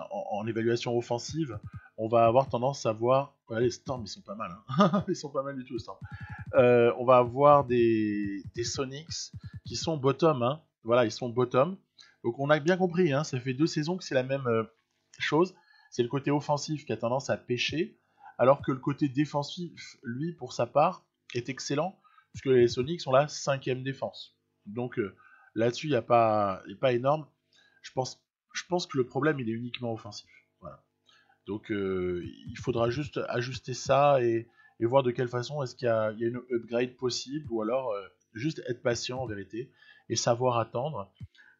en évaluation offensive, on va avoir tendance à voir. Ouais, les Storms ils sont pas mal. Hein. Ils sont pas mal du tout les Storms. On va avoir des Sonics qui sont bottom. Hein. Voilà, ils sont bottom. Donc on a bien compris, hein, ça fait 2 saisons que c'est la même chose. C'est le côté offensif qui a tendance à pêcher, alors que le côté défensif, lui, pour sa part, est excellent, puisque les Sonics sont la 5e défense. Donc là-dessus, il n'est pas énorme. Je pense que le problème, il est uniquement offensif. Voilà. Donc, il faudra juste ajuster ça et voir de quelle façon est-ce qu'il y a une upgrade possible, ou alors juste être patient en vérité et savoir attendre.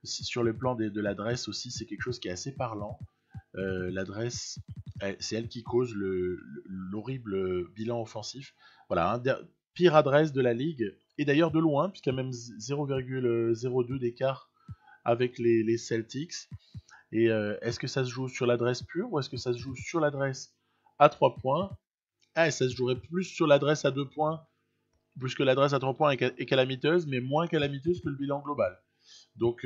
Sur le plan de l'adresse aussi, c'est quelque chose qui est assez parlant. L'adresse, c'est elle qui cause l'horrible bilan offensif. Voilà, pire adresse de la ligue, et d'ailleurs de loin, puisqu'il y a même 0,02 d'écart avec les Celtics. Et est-ce que ça se joue sur l'adresse pure, ou est-ce que ça se joue sur l'adresse à 3 points? Ah, ça se jouerait plus sur l'adresse à 2 points, puisque l'adresse à 3 points est calamiteuse, mais moins calamiteuse que le bilan global. Donc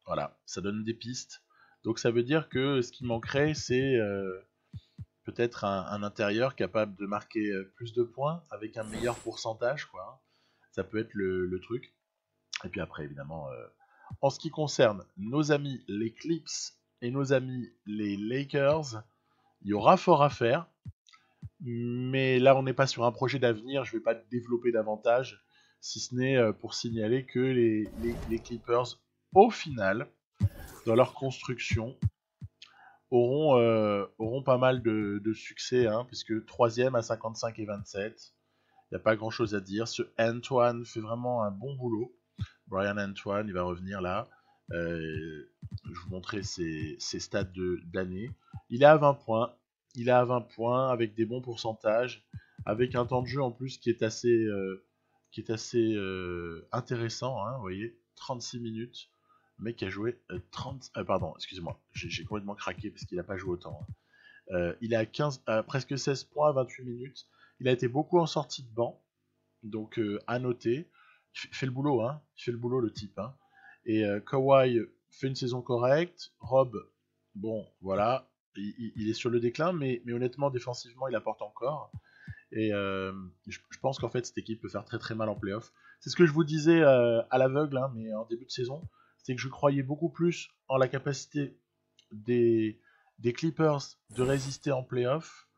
voilà, ça donne des pistes. Donc ça veut dire que ce qui manquerait, c'est peut-être un intérieur capable de marquer plus de points avec un meilleur pourcentage, quoi. Ça peut être le truc. Et puis après, évidemment, en ce qui concerne nos amis les Clips et nos amis les Lakers, il y aura fort à faire. Mais là, on n'est pas sur un projet d'avenir, je ne vais pas développer davantage, si ce n'est pour signaler que les Clippers, au final, dans leur construction, auront pas mal de succès, hein, puisque 3ème à 55 et 27, il n'y a pas grand chose à dire. Ce Antoine fait vraiment un bon boulot. Brian Antoine, il va revenir là. Je vous montrer ses stats d'année. Il est à 20 points. Il est à 20 points avec des bons pourcentages, avec un temps de jeu en plus qui est assez, intéressant. Hein, vous voyez, 36 minutes. Le mec a joué 30. Pardon, excusez-moi, j'ai complètement craqué parce qu'il n'a pas joué autant. Hein. Il est à presque 16 points à 28 minutes. Il a été beaucoup en sortie de banc, donc à noter. Il fait le boulot, hein. Il fait le boulot, le type. Hein. Et Kawhi fait une saison correcte. Rob, bon, voilà, il est sur le déclin, mais honnêtement, défensivement, il apporte encore. Et je pense qu'en fait, cette équipe peut faire très très mal en playoff. C'est ce que je vous disais à l'aveugle, hein, mais en début de saison, c'est que je croyais beaucoup plus en la capacité des Clippers de résister en playoff,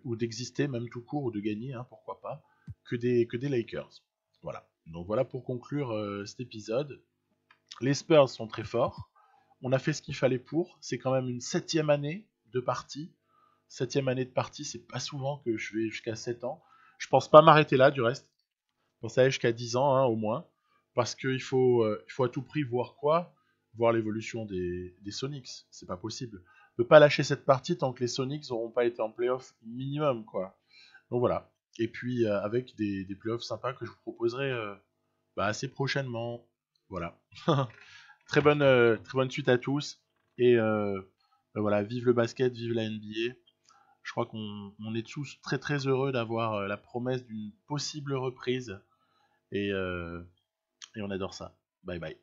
ou d'exister même tout court, ou de gagner, hein, pourquoi pas, que des Lakers. Voilà. Donc voilà pour conclure cet épisode. Les Spurs sont très forts. On a fait ce qu'il fallait pour. C'est quand même une 7ème année de partie. 7ème année de partie, c'est pas souvent que je vais jusqu'à 7 ans. Je pense pas m'arrêter là, du reste. Je pense aller jusqu'à 10 ans, hein, au moins. Parce qu'il faut à tout prix voir quoi? Voir l'évolution des Sonics. C'est pas possible. On peut pas lâcher cette partie tant que les Sonics n'auront pas été en playoff minimum, quoi. Donc voilà. Et puis avec des playoffs sympas que je vous proposerai assez prochainement. Voilà. Très bonne suite à tous. Et voilà, vive le basket, vive la NBA. Je crois qu'on est tous très très heureux d'avoir la promesse d'une possible reprise. Et on adore ça. Bye bye.